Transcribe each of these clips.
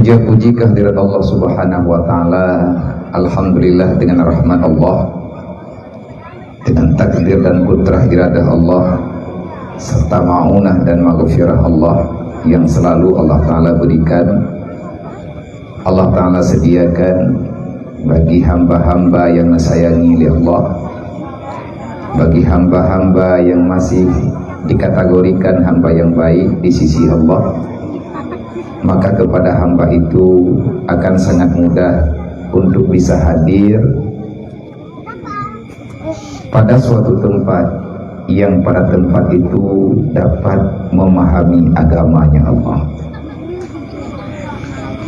Puja-puji kehadirat Allah Subhanahu wa Ta'ala. Alhamdulillah, dengan rahmat Allah, dengan takdir dan kudrah iradah Allah, serta ma'unah dan maghfirah Allah yang selalu Allah Ta'ala berikan, Allah Ta'ala sediakan bagi hamba-hamba yang disayangi oleh Allah, bagi hamba-hamba yang masih dikategorikan hamba yang baik di sisi Allah. Maka kepada hamba itu akan sangat mudah untuk bisa hadir pada suatu tempat yang pada tempat itu dapat memahami agamanya Allah.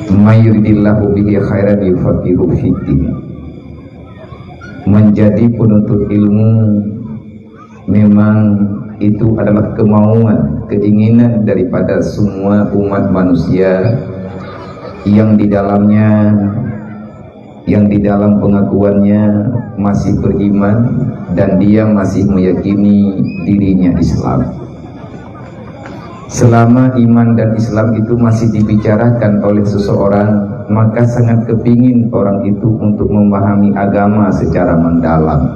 Mayuridillahu bihi khairan yufaqihu fiddin. Menjadi penuntut ilmu memang itu adalah kemauan, keinginan daripada semua umat manusia yang di dalamnya, yang di dalam pengakuannya masih beriman dan dia masih meyakini dirinya Islam. Selama iman dan Islam itu masih dibicarakan oleh seseorang, maka sangat kepingin orang itu untuk memahami agama secara mendalam.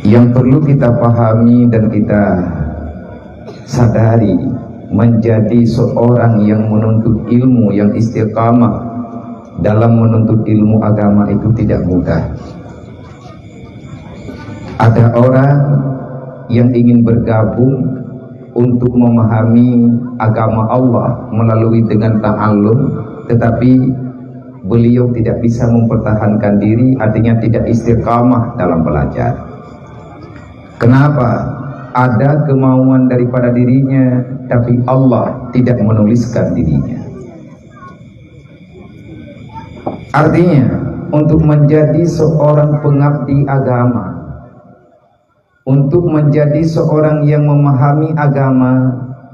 Yang perlu kita pahami dan kita sadari, menjadi seorang yang menuntut ilmu, yang istiqamah dalam menuntut ilmu agama itu tidak mudah. Ada orang yang ingin bergabung untuk memahami agama Allah melalui dengan ta'allum, tetapi beliau tidak bisa mempertahankan diri, artinya tidak istiqamah dalam belajar. Kenapa? Ada kemauan daripada dirinya, tapi Allah tidak menuliskan dirinya. Artinya, untuk menjadi seorang pengabdi agama, untuk menjadi seorang yang memahami agama,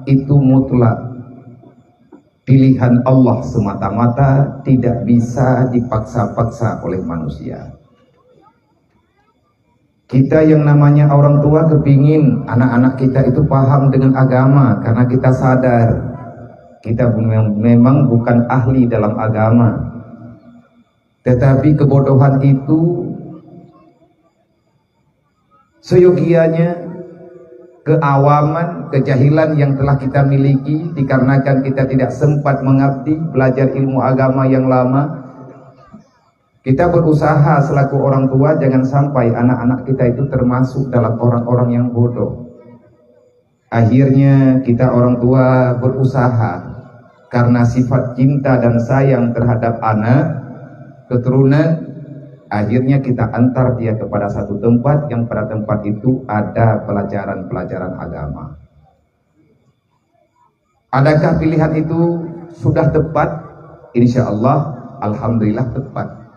itu mutlak pilihan Allah semata-mata, tidak bisa dipaksa-paksa oleh manusia. Kita yang namanya orang tua kepingin anak-anak kita itu paham dengan agama, karena kita sadar kita memang bukan ahli dalam agama, tetapi kebodohan itu seyogianya, keawaman, kejahilan yang telah kita miliki dikarenakan kita tidak sempat mengabdi belajar ilmu agama yang lama. Kita berusaha selaku orang tua jangan sampai anak-anak kita itu termasuk dalam orang-orang yang bodoh. Akhirnya kita orang tua berusaha karena sifat cinta dan sayang terhadap anak, keturunan, akhirnya kita antar dia kepada satu tempat yang pada tempat itu ada pelajaran-pelajaran agama. Adakah pilihan itu sudah tepat? Insya Allah, alhamdulillah tepat.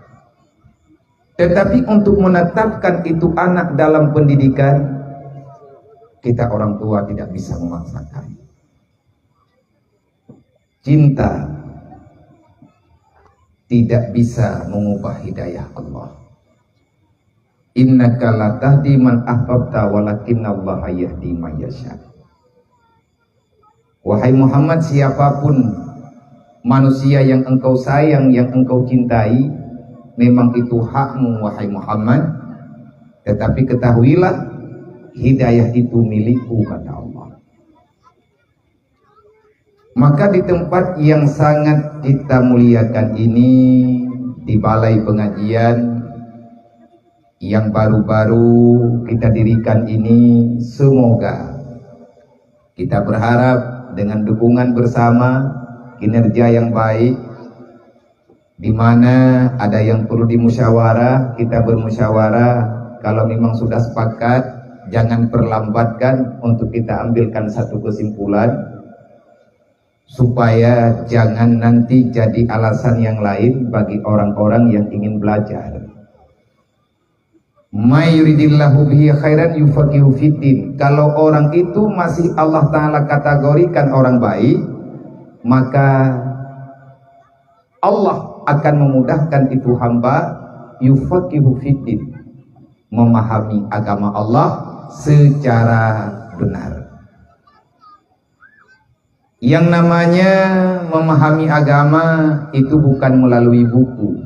Tetapi untuk menetapkan itu anak dalam pendidikan, kita orang tua tidak bisa memaksakan. Cinta tidak bisa mengubah hidayah Allah. Innaka la tahdi man ahbabta walakinnallaha yahdi man yasha. Wahai Muhammad, siapapun manusia yang engkau sayang, yang engkau cintai, memang itu hakmu wahai Muhammad, tetapi ketahuilah hidayah itu milikku, kata Allah. Maka di tempat yang sangat kita muliakan ini, di balai pengajian yang baru-baru kita dirikan ini, semoga kita berharap dengan dukungan bersama, kinerja yang baik, di mana ada yang perlu dimusyawarah, kita bermusyawarah. Kalau memang sudah sepakat, jangan perlambatkan untuk kita ambilkan satu kesimpulan, supaya jangan nanti jadi alasan yang lain bagi orang-orang yang ingin belajar. Mayuridillahu bihi khairan yufaqihu fiddin. Kalau orang itu masih Allah Ta'ala kategorikan orang baik, maka Allah akan memudahkan itu hamba yufaqihu fiddin, memahami agama Allah secara benar. Yang namanya memahami agama itu bukan melalui buku,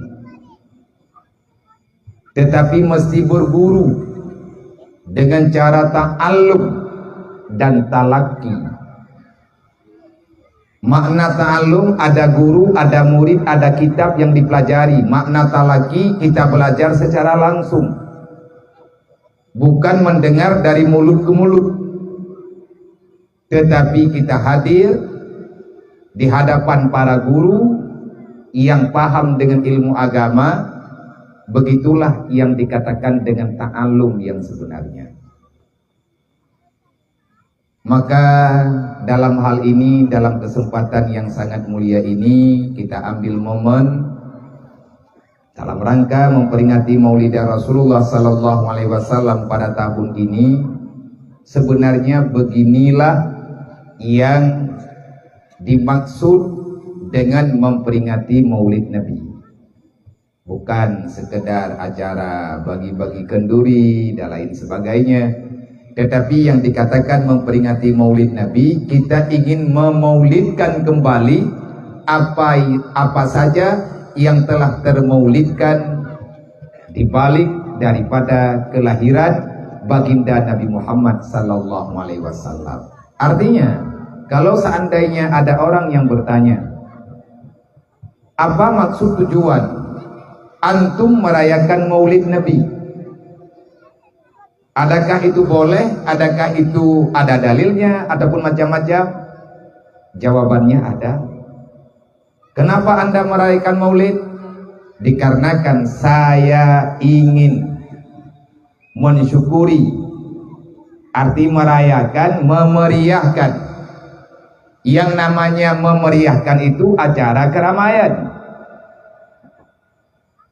tetapi mesti berguru dengan cara ta'allum dan talaki. Makna ta'allum ada guru, ada murid, ada kitab yang dipelajari. Makna talaki kita belajar secara langsung, bukan mendengar dari mulut ke mulut, tetapi kita hadir di hadapan para guru yang paham dengan ilmu agama. Begitulah yang dikatakan dengan ta'allum yang sebenarnya. Maka dalam hal ini, dalam kesempatan yang sangat mulia ini, kita ambil momen dalam rangka memperingati Maulid Rasulullah sallallahu alaihi wasallam pada tahun ini. Sebenarnya beginilah yang dimaksud dengan memperingati Maulid Nabi. Bukan sekedar acara bagi-bagi kenduri dan lain sebagainya, tetapi yang dikatakan memperingati Maulid Nabi, kita ingin memaulidkan kembali apa saja yang telah termaulidkan di balik daripada kelahiran baginda Nabi Muhammad sallallahu alaihi wasallam. Artinya, kalau seandainya ada orang yang bertanya, apa maksud tujuan antum merayakan Maulid Nabi? Adakah itu boleh? Adakah itu ada dalilnya? Ataupun macam-macam? Jawabannya ada. Kenapa Anda merayakan Maulid? Dikarenakan saya ingin mensyukuri, arti merayakan, memeriahkan. Yang namanya memeriahkan itu acara keramaian.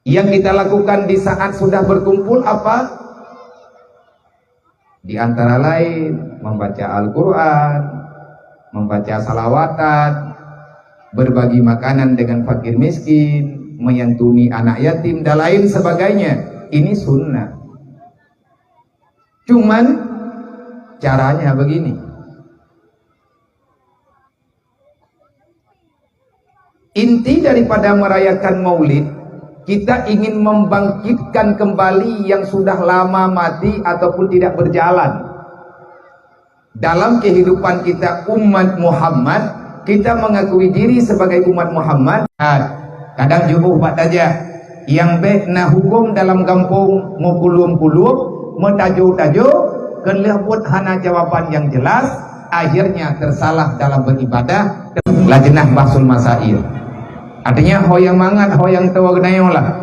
Yang kita lakukan di saat sudah berkumpul apa? Di antara lain membaca Al-Quran, membaca salawatan, berbagi makanan dengan fakir miskin, menyantuni anak yatim dan lain sebagainya. Ini sunnah. Cuman caranya begini. Inti daripada merayakan Maulid, kita ingin membangkitkan kembali yang sudah lama mati ataupun tidak berjalan. Dalam kehidupan kita umat Muhammad, kita mengakui diri sebagai umat Muhammad. Kadang jauh pak saja yang na hukum dalam kampung mau kulum-kulum, mau tajo-tajo, kenlah buat hana jawaban yang jelas, akhirnya tersalah dalam beribadah. Lajnah Bahsul Masail. Artinya hoyang mangat, hoyang tawa gedayo lah.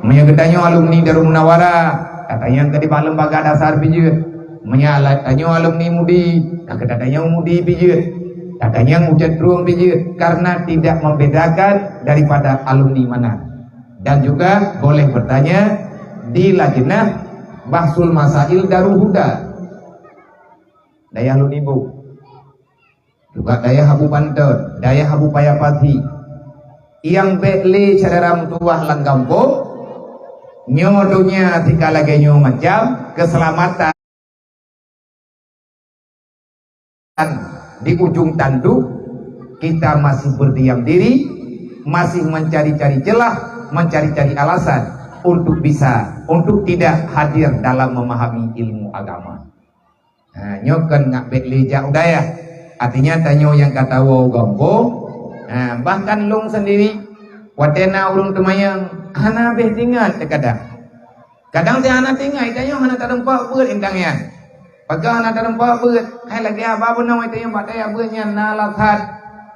Menya gedayo alumni Darul Munawara, katanya tadi pak lembaga dasar pijut. Menya tanyo alumni mudi, katanya mudi pijut. Katanya ngucat ruang pijut, karena tidak membedakan daripada alumni mana. Dan juga boleh bertanya di Lajnah Bahsul Masail Darul Huda. Daya alumni bu. Juga daya Habu Banten, daya Habu Payapati. Yang beli cederam tuah langgampo nyodonya tika lagi nyo macam keselamatan di ujung tanduk, kita masih berdiam diri, masih mencari-cari celah, mencari-cari alasan untuk tidak hadir dalam memahami ilmu agama. Nah, nyokan ngak beli jauh daya, artinya tanyo yang kata wow gampo. Nah, bahkan long sendiri watena urung temayang hana beh tinggal terkadang. Kadang dia hana tinggal itanya hana terempak beut intangnya. Paga hana terempak beut. Hai lagi apa pun nama itanya pak daya beutnya nalakat.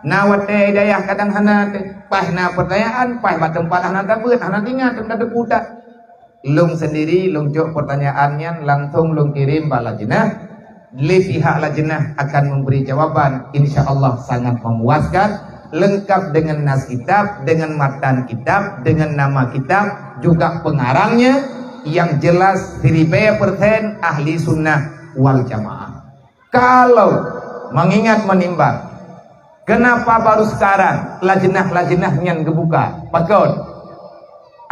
Na wate daya kadang hana pah na pertanyaan pah bat tempat hana beut hana tinggal tempat deputak. Long sendiri long jawab pertanyaannya langsung long kirim bala Lajnah. Li pihak Lajnah akan memberi jawaban insyaallah sangat memuaskan. Lengkap dengan nas kitab, dengan matan kitab, dengan nama kitab, juga pengarangnya yang jelas 1000% ahli sunnah wal jamaah. Kalau mengingat menimbang, kenapa baru sekarang lajnah-lajnahnya kebuka? Pakon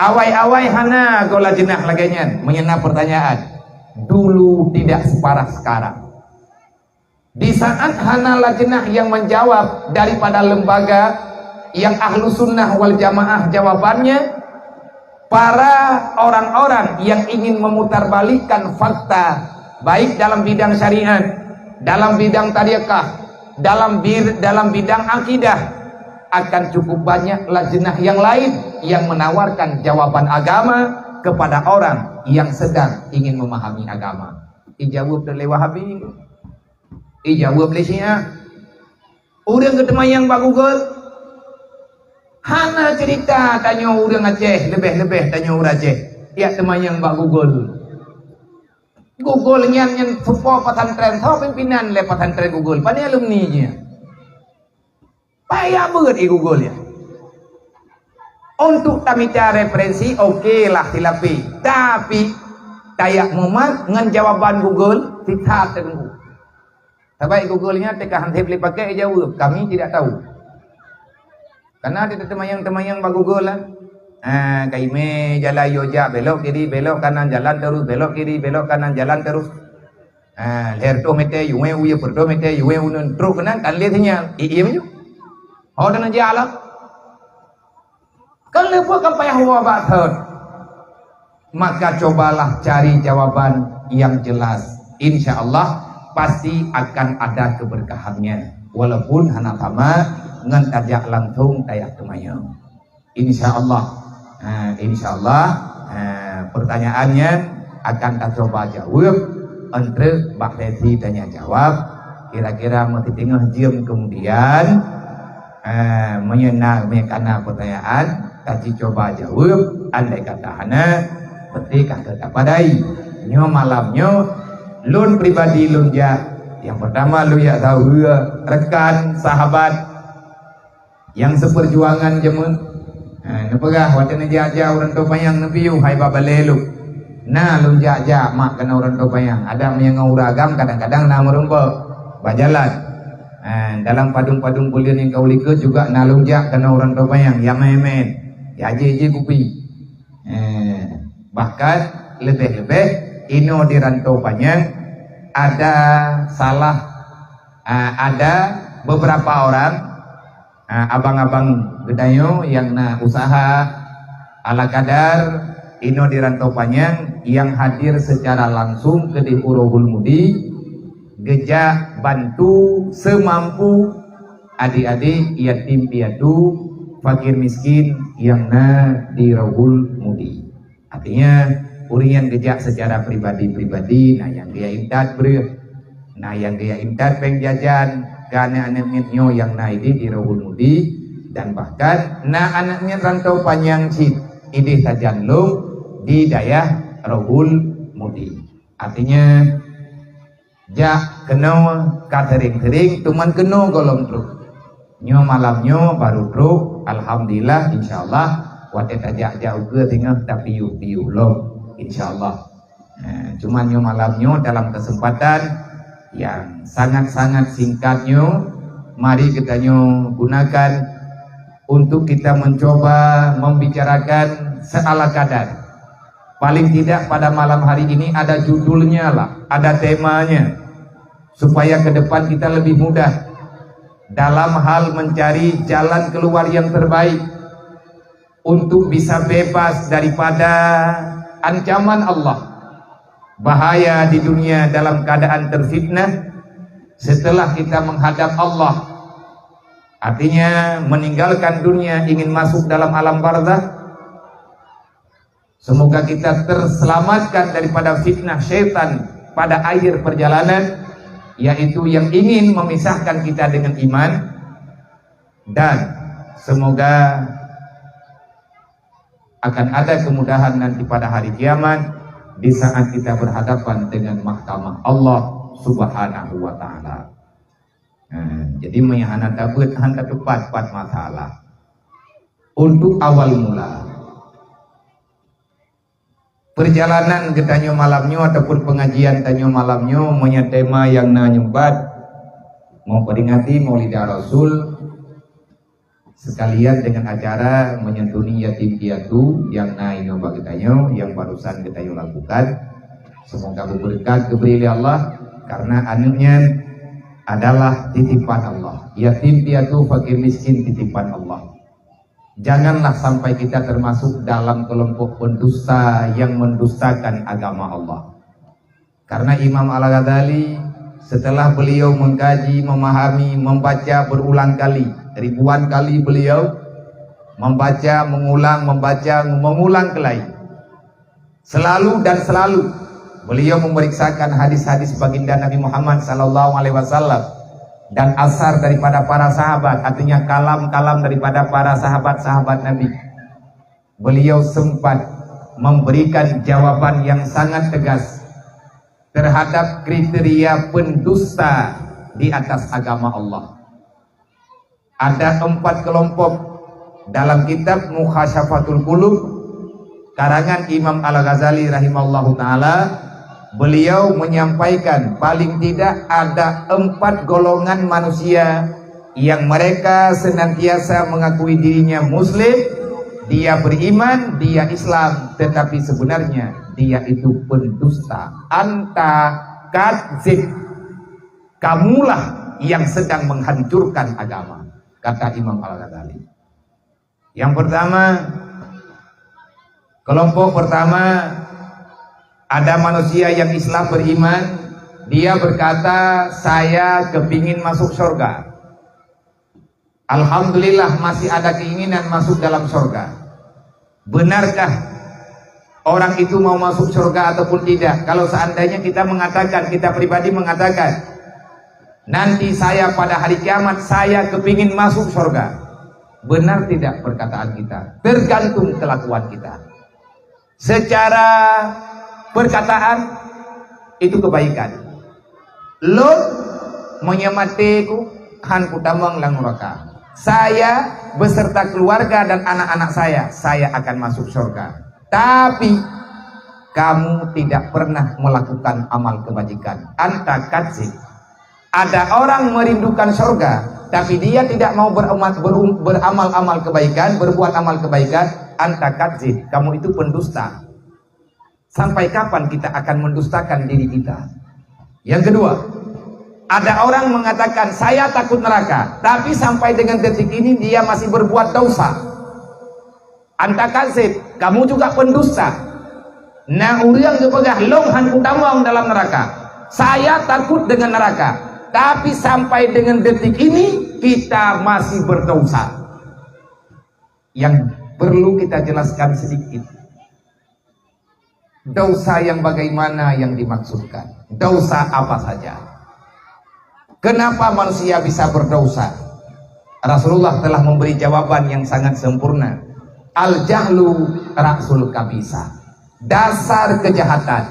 awai-awai hana go lajnah laginya menyena pertanyaan. Dulu tidak separah sekarang. Di saat hana lajnah yang menjawab daripada lembaga yang ahlu sunnah wal jamaah jawabannya, para orang-orang yang ingin memutarbalikkan fakta baik dalam bidang syariat, dalam bidang tariqah, dalam bidang akidah, akan cukup banyak lajnah yang lain yang menawarkan jawaban agama kepada orang yang sedang ingin memahami agama. Ijawab oleh Wahabi, ijawab oleh Syiah. Orang ketemu yang Pak Google, hana cerita tanya orang Aceh, lebih-lebih tanya orang Aceh. Ya teman yang Pak Google. Google yang support pesantren, tahu pimpinan le pesantren Google, pada alumni nya. Payah banget Google ya. Untuk tamita referensi, oke lah silapi. Tapi kayak Muhammad dengan jawaban Google tidak terganggu. Tapi Google-nya teka hantar boleh pakai jawab, kami tidak tahu. Karena ada teman-teman Pak Google lah. Kaime jalan yoja belok kiri belok kanan jalan terus belok kiri belok kanan jalan terus. Lerto mete yuwe uye perdo mete yuwe unun truk kanan kan lihat sinyal. Iya maju. Oh dengan jalan. Kalau buat kampanye huwa bathot, maka cobalah cari jawaban yang jelas. Insya Allah pasti akan ada keberkahannya. Walaupun hana sama ngan tajak langsung tayak temayang. Insya Allah. Insya Allah pertanyaannya akan kita coba jawab. Entre Mbak Desi tanya jawab. Kira-kira mesti tengah jam kemudian menyenang pertanyaan. Kita coba jawab. Andai kata hana berarti kata padai. Nyo malamnya lun pribadi lun ja. Yang pertama lu ya tahu rekan sahabat yang seperjuangan jemun. Nepegah wacana jaja orang topayang nepiu hai babalelu. Nah lu jaja mak kena orang topayang. Ada yang nguragam kadang-kadang nama rumpel bajalan. Dalam padung-padung kuliah yang kau lihat juga nalunjak kena orang topayang ya memen. Ya je kupi. Bahkan lebih-lebih ino di rantau panjang ada salah, ada beberapa orang abang-abang gedayo yang usaha ala kadar ino di rantau panjang yang hadir secara langsung ke di Purohul Mudi geja bantu semampu adik-adik yatim piatu fakir miskin yang di Rohul Mudi. Artinya urian gejak secara pribadi-pribadi, nah yang dia intat nah yang dia intat pengjajan karena anak-anaknya yang naidi di Rohul Mudi dan bahkan anaknya rantau panjang cid idih tajanlung di daerah Rohul Mudi. Artinya jak kena katering-tering tuman kena golong truk nyo malamnya baru truk. Alhamdulillah insyaallah watet ajak jauh ke tinggal tapi piu loh insyaallah. Cuman nyo malamnya dalam kesempatan yang sangat-sangat singkatnya mari kita gunakan untuk kita mencoba membicarakan seala kadar. Paling tidak pada malam hari ini ada judulnya lah, ada temanya, supaya ke depan kita lebih mudah dalam hal mencari jalan keluar yang terbaik untuk bisa bebas daripada ancaman Allah, bahaya di dunia dalam keadaan terfitnah setelah kita menghadap Allah. Artinya meninggalkan dunia ingin masuk dalam alam barzakh. Semoga kita terselamatkan daripada fitnah syaitan pada akhir perjalanan, yaitu yang ingin memisahkan kita dengan iman. Dan semoga akan ada kemudahan nanti pada hari kiamat di saat kita berhadapan dengan mahkamah Allah Subhanahu wa ta'ala. Jadi menghana tabut hanta tepat masalah. Untuk awal mula perjalanan ke tanyo malamnya ataupun pengajian tanyo malamnya punya tema yang nyembat mau peringati Maulidah Rasul sekalian dengan acara menyentuni yatim piatu yang ino bagi tanyo yang barusan kita lakukan. Semoga berberkat keberi Allah karena anaknya adalah titipan Allah. Yatim piatu, fakir miskin, titipan Allah. Janganlah sampai kita termasuk dalam kelompok pendusta yang mendustakan agama Allah. Karena Imam Al-Ghazali setelah beliau mengkaji, memahami, membaca berulang kali, ribuan kali beliau membaca, mengulang kembali. Selalu dan selalu beliau memeriksakan hadis-hadis baginda Nabi Muhammad SAW dan asar daripada para sahabat, artinya kalam-kalam daripada para sahabat-sahabat Nabi. Beliau sempat memberikan jawaban yang sangat tegas terhadap kriteria pendusta di atas agama Allah. Ada 4 kelompok dalam kitab Mukhasyafatul Qulub karangan Imam Al-Ghazali rahimahullahu ta'ala. Beliau menyampaikan paling tidak ada 4 golongan manusia yang mereka senantiasa mengakui dirinya muslim, dia beriman, dia Islam, tetapi sebenarnya dia itu pendusta. Anta kadzib, kamulah yang sedang menghancurkan agama, kata Imam Al-Ghazali. Yang pertama, kelompok pertama, ada manusia yang Islam beriman, dia berkata, saya kepingin masuk surga. Alhamdulillah masih ada keinginan masuk dalam surga. Benarkah orang itu mau masuk surga ataupun tidak? Kalau seandainya kita mengatakan, kita pribadi mengatakan, nanti saya pada hari kiamat saya kepingin masuk surga. Benar tidak perkataan kita? Tergantung kelakuan kita. Secara perkataan itu kebaikan. Lot menyematiku han kutamang lang neraka. Saya beserta keluarga dan anak-anak saya akan masuk surga. Tapi kamu tidak pernah melakukan amal kebajikan. Anta kadzib. Ada orang merindukan surga, tapi dia tidak mau beramal-amal kebaikan, berbuat amal kebaikan. Anta kadzib. Kamu itu pendusta. Sampai kapan kita akan mendustakan diri kita? Yang kedua, ada orang mengatakan saya takut neraka, tapi sampai dengan detik ini dia masih berbuat dosa. Anta kadzib, kamu juga pendusta. Nah, urang kepegah longhan utamang dalam neraka. Saya takut dengan neraka, tapi sampai dengan detik ini kita masih berdosa. Yang perlu kita jelaskan sedikit. Dosa yang bagaimana yang dimaksudkan? Dosa apa saja? Kenapa manusia bisa berdosa? Rasulullah telah memberi jawaban yang sangat sempurna. Al-jahlu ra'sul kabisa. Dasar kejahatan,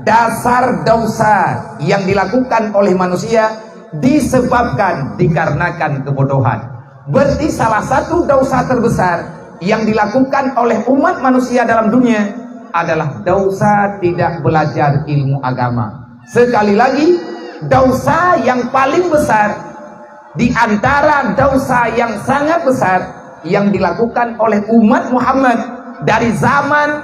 dasar dosa yang dilakukan oleh manusia disebabkan dikarenakan kebodohan. Berarti salah satu dosa terbesar yang dilakukan oleh umat manusia dalam dunia adalah dosa tidak belajar ilmu agama. Sekali lagi, dosa yang paling besar di antara dosa yang sangat besar yang dilakukan oleh umat Muhammad dari zaman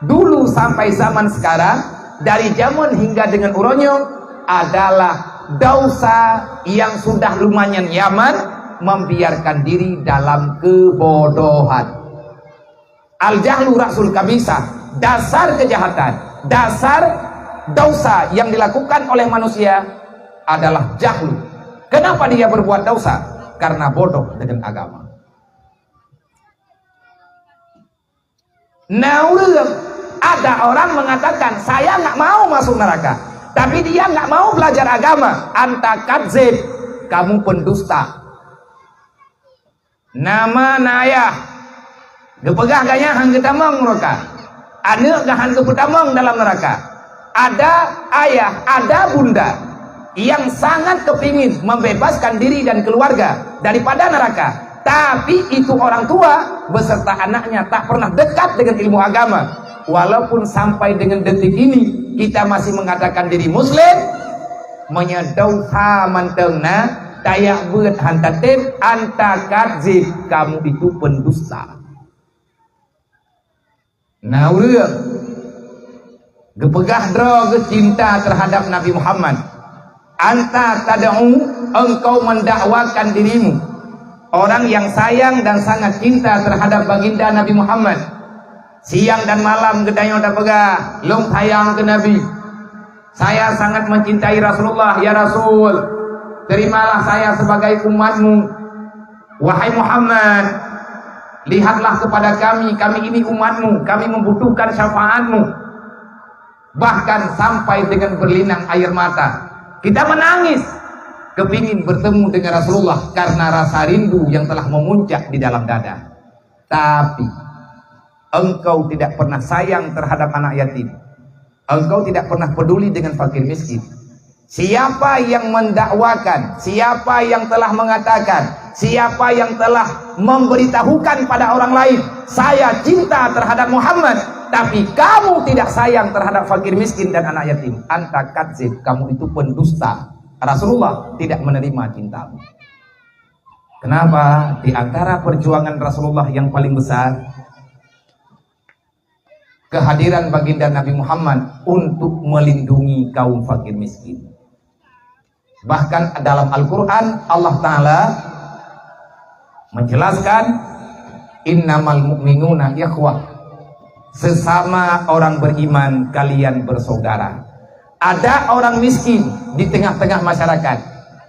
dulu sampai zaman sekarang, dari zaman hingga dengan uronyo, adalah dosa yang sudah lumayan nyaman, membiarkan diri dalam kebodohan. Al-jahlu ra'sul kabisa. Dasar kejahatan, dasar dosa yang dilakukan oleh manusia adalah jahlu. Kenapa dia berbuat dosa? Karena bodoh dengan agama. Nah, ada orang mengatakan saya nggak mau masuk neraka, tapi dia nggak mau belajar agama. Anta kadzib, kamu pendusta. Nama nayah gepegah gaya hang ketamang neraka. Anak gahan keputamang dalam neraka. Ada ayah, ada bunda yang sangat kepingin membebaskan diri dan keluarga daripada neraka, tapi itu orang tua beserta anaknya tak pernah dekat dengan ilmu agama. Walaupun sampai dengan detik ini kita masih mengatakan diri muslim, menyedauha mantengna dayak beut hantatin anta kadzib, kamu itu pendusta. Nah, urang gepegah dro cinta terhadap Nabi Muhammad. anta tad'u, engkau mendakwakan dirimu, orang yang sayang dan sangat cinta terhadap baginda Nabi Muhammad. Siang dan malam gedayo tak pegah, long sayang ke Nabi. Saya sangat mencintai Rasulullah, ya Rasul, terimalah saya sebagai umatmu. Wahai Muhammad, lihatlah kepada kami ini umatmu, kami membutuhkan syafaatmu. Bahkan sampai dengan berlinang air mata, kita menangis kepingin bertemu dengan Rasulullah karena rasa rindu yang telah memuncak di dalam dada. Tapi engkau tidak pernah sayang terhadap anak yatim, engkau tidak pernah peduli dengan fakir miskin. Siapa yang mendakwakan, siapa yang telah mengatakan, siapa yang telah memberitahukan pada orang lain, saya cinta terhadap Muhammad, tapi kamu tidak sayang terhadap fakir miskin dan anak yatim, anta kadzib, kamu itu pendusta. Rasulullah tidak menerima cintamu. Kenapa? Di antara perjuangan Rasulullah yang paling besar, kehadiran baginda Nabi Muhammad untuk melindungi kaum fakir miskin. Bahkan dalam Al-Quran Allah Ta'ala menjelaskan, innamal mu'minuna ikhwah, sesama orang beriman kalian bersaudara. Ada orang miskin di tengah-tengah masyarakat,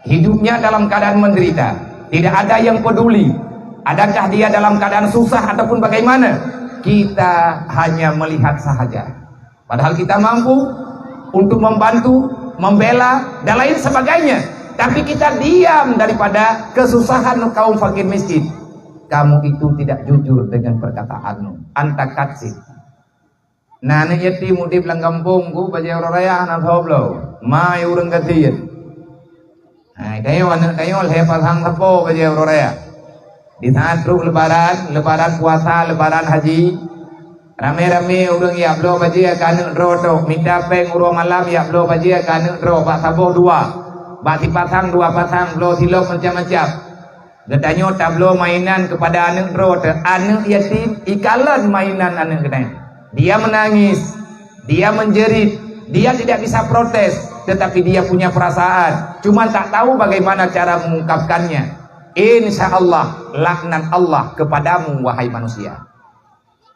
hidupnya dalam keadaan menderita, tidak ada yang peduli. Adakah dia dalam keadaan susah ataupun bagaimana? Kita hanya melihat sahaja, padahal kita mampu untuk membantu, membela dan lain sebagainya, tapi kita diam daripada kesusahan kaum fakir miskin. Kamu itu tidak jujur dengan perkataanmu, anta kadzib. Nah, anak yatim di belang kampungku baca orang raya anak hoblo, mai urang katian. Nah, kayo lepas hang sapo baca orang raya. Di saat lebaran puasa, lebaran haji, rame-rame urang ya blo baca kana roto, minta peng urang malam ya blo baca kana ro, pak sabo dua. Bak pasang dua pasang blo silok macam-macam. Gedanyo tablo mainan kepada anak roto, anak yatim ikalan mainan anak gedanya. Dia menangis, dia menjerit, dia tidak bisa protes, tetapi dia punya perasaan, cuma tak tahu bagaimana cara mengungkapkannya. Insya Allah laknat Allah kepadamu wahai manusia,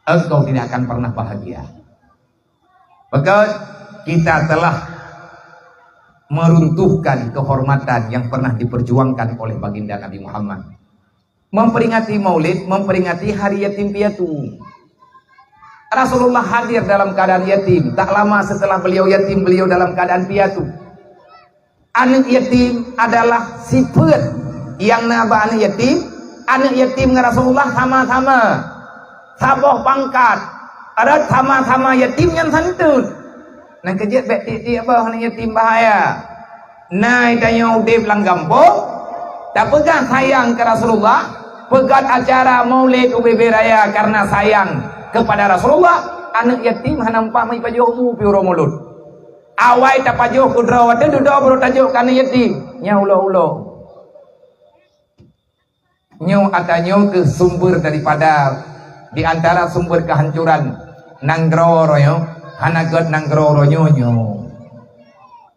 engkau tidak akan pernah bahagia. Maka kita telah meruntuhkan kehormatan yang pernah diperjuangkan oleh baginda Nabi Muhammad. Memperingati maulid, memperingati hari yatim piatu. Rasulullah hadir dalam keadaan yatim. Tak lama setelah beliau yatim, beliau dalam keadaan piatu. Anak yatim adalah sifat yang naba anak yatim. Anak yatim dengan Rasulullah sama-sama saboh pangkat, ada sama-sama yatim yang santun. Nah kejut bek apa anak yatim bahaya. Nah tanya udah belang gampung, tak pegang sayang ke Rasulullah, pegang acara maulid UBB raya karena sayang kepada Rasulullah. Anak yatim hanampak mai pajoh piuro mulut. Awai tak pajoh kudra wate duduk baru tajuk kana yatim. Nya ulo-ulo. Nyo atanyo ke sumber daripada di antara sumber kehancuran nanggro royo, hanagot nanggro royo nyo.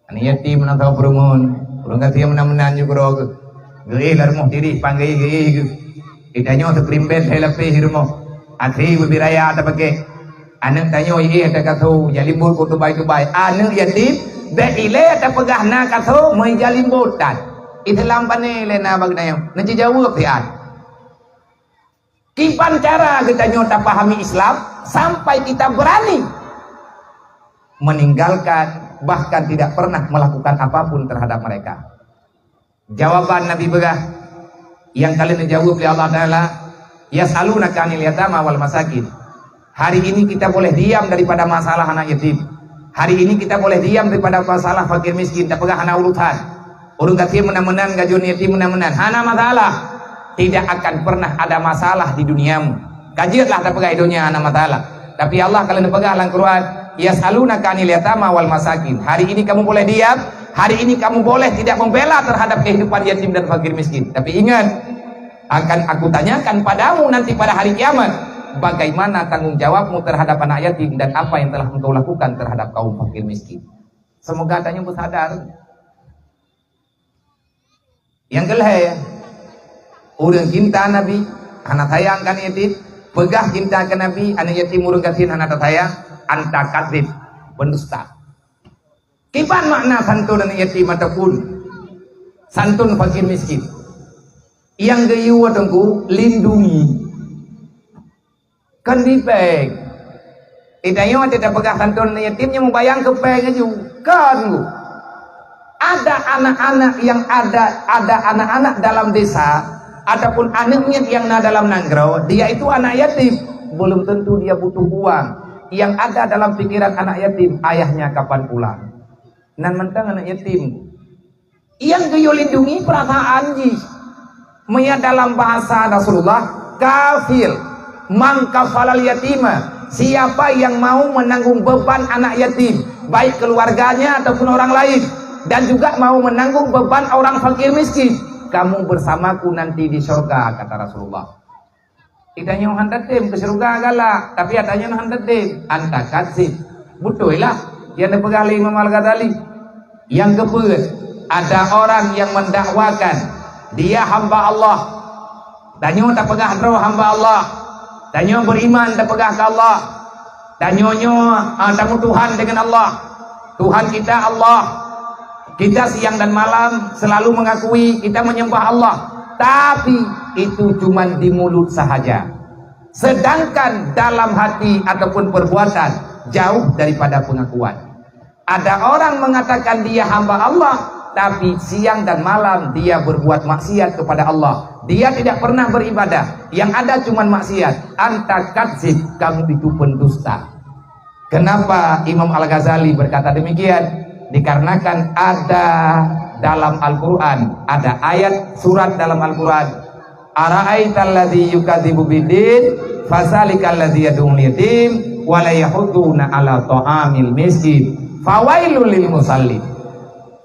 Anak yatim nang tahu perumun, urang kati menan-menan yo gro. Gei larmoh diri panggil gei. Itanyo tu krimbet helape hirmo. Akhir berbiraya ada pakai anak tanya ada kata jalimbut ko tubai-tubai anak yatim beile ada pegah na kata mai jalimbutan itu lampane lena bagnayo nanti jawab tian kipan cara kita nyota pahami Islam sampai kita berani meninggalkan bahkan tidak pernah melakukan apapun terhadap mereka. Jawaban Nabi begah yang kalian dijawab oleh Allah Ta'ala, yas'alunaka 'anil yatama wal masakin. Hari ini kita boleh diam daripada masalah anak yatim. Hari ini kita boleh diam daripada masalah fakir miskin. Tak pegah anak urutan. Urung kati menan-menan gajun yatim menan-menan. Hana masalah. Tidak akan pernah ada masalah di duniamu. Kajiatlah tak pegah dunia anak masalah. Tapi Allah kalau pegah dalam Quran, yas'alunaka 'anil yatama wal masakin. Hari ini kamu boleh diam. Hari ini kamu boleh tidak membela terhadap kehidupan yatim dan fakir miskin. Tapi ingat, akan aku tanyakan padamu nanti pada hari kiamat, bagaimana tanggung jawabmu terhadap anak yatim dan apa yang telah engkau lakukan terhadap kaum fakir miskin. Semoga tanya sadar. Yang kelih, urang cinta Nabi, anak sayang kan yatim, pegah cinta ke Nabi, anak yatim urang kasih anak sayang, anta kadzib, pendusta. Kipan makna santun anak yatim ataupun santun fakir miskin? Yang gayu watengku lindungi. Kan dipeng. Itayo tidak pegah santun anak yatimnya membayang kepeng aja. Kan bu. Ada anak-anak yang ada anak-anak dalam desa ataupun anaknya yang dalam nanggro, dia itu anak yatim, belum tentu dia butuh uang. Yang ada dalam pikiran anak yatim, ayahnya kapan pulang. Nan mentang anak yatim. Yang gayo lindungi perasaan ji. Maya dalam bahasa Rasulullah, kafil man kafalal yatima, siapa yang mau menanggung beban anak yatim, baik keluarganya ataupun orang lain, dan juga mau menanggung beban orang fakir miskin, kamu bersamaku nanti di surga, kata Rasulullah. Tidak yang handatim ke surga galak, tapi adanya handatim anta kadzib. Betul lah yang dipegang Imam Al-Ghazali. Yang kedua, ada orang yang mendakwakan dia hamba Allah, danyo tak pegah roh hamba Allah, danyo beriman tak pegah ke Allah, danyo tamu Tuhan dengan Allah, Tuhan kita Allah. Kita siang dan malam selalu mengakui kita menyembah Allah, tapi itu cuma di mulut sahaja, sedangkan dalam hati ataupun perbuatan jauh daripada pengakuan. Ada orang mengatakan dia hamba Allah, tapi siang dan malam dia berbuat maksiat kepada Allah. Dia tidak pernah beribadah, yang ada cuma maksiat. Anta kadzib, kamu itu pendusta. Kenapa Imam Al-Ghazali berkata demikian? Dikarenakan ada dalam Al-Quran, ada ayat surat dalam Al-Quran, ara'aital ladzi yukadzibu biddin fazalikal ladzi yad'ul yatim wa la yahudduna ala ta'amil miskin fawailul lil musallin.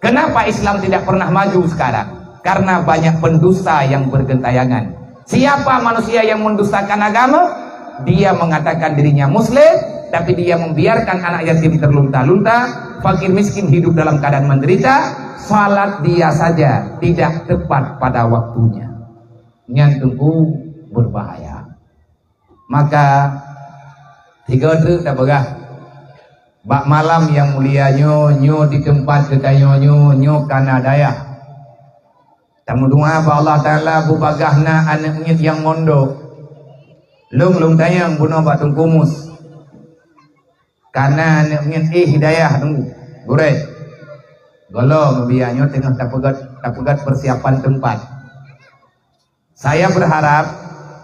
Kenapa Islam tidak pernah maju sekarang? Karena banyak pendusta yang bergentayangan. Siapa manusia yang mendustakan agama? Dia mengatakan dirinya muslim, tapi dia membiarkan anak yatim terlunta-lunta, fakir miskin hidup dalam keadaan menderita, salat dia saja tidak tepat pada waktunya. Nyantuku berbahaya. Maka tiga itu tak begah. Bak malam yang mulia nyo di tempat kekayo nyo kana daya. Tamu doa ba Allah Taala bubagahna anaknya yang mondok. Lung tayang bunuh batung kumus. Karena anaknya hidayah tunggu. Gure. Golo mabianyo tengah tapegat persiapan tempat. Saya berharap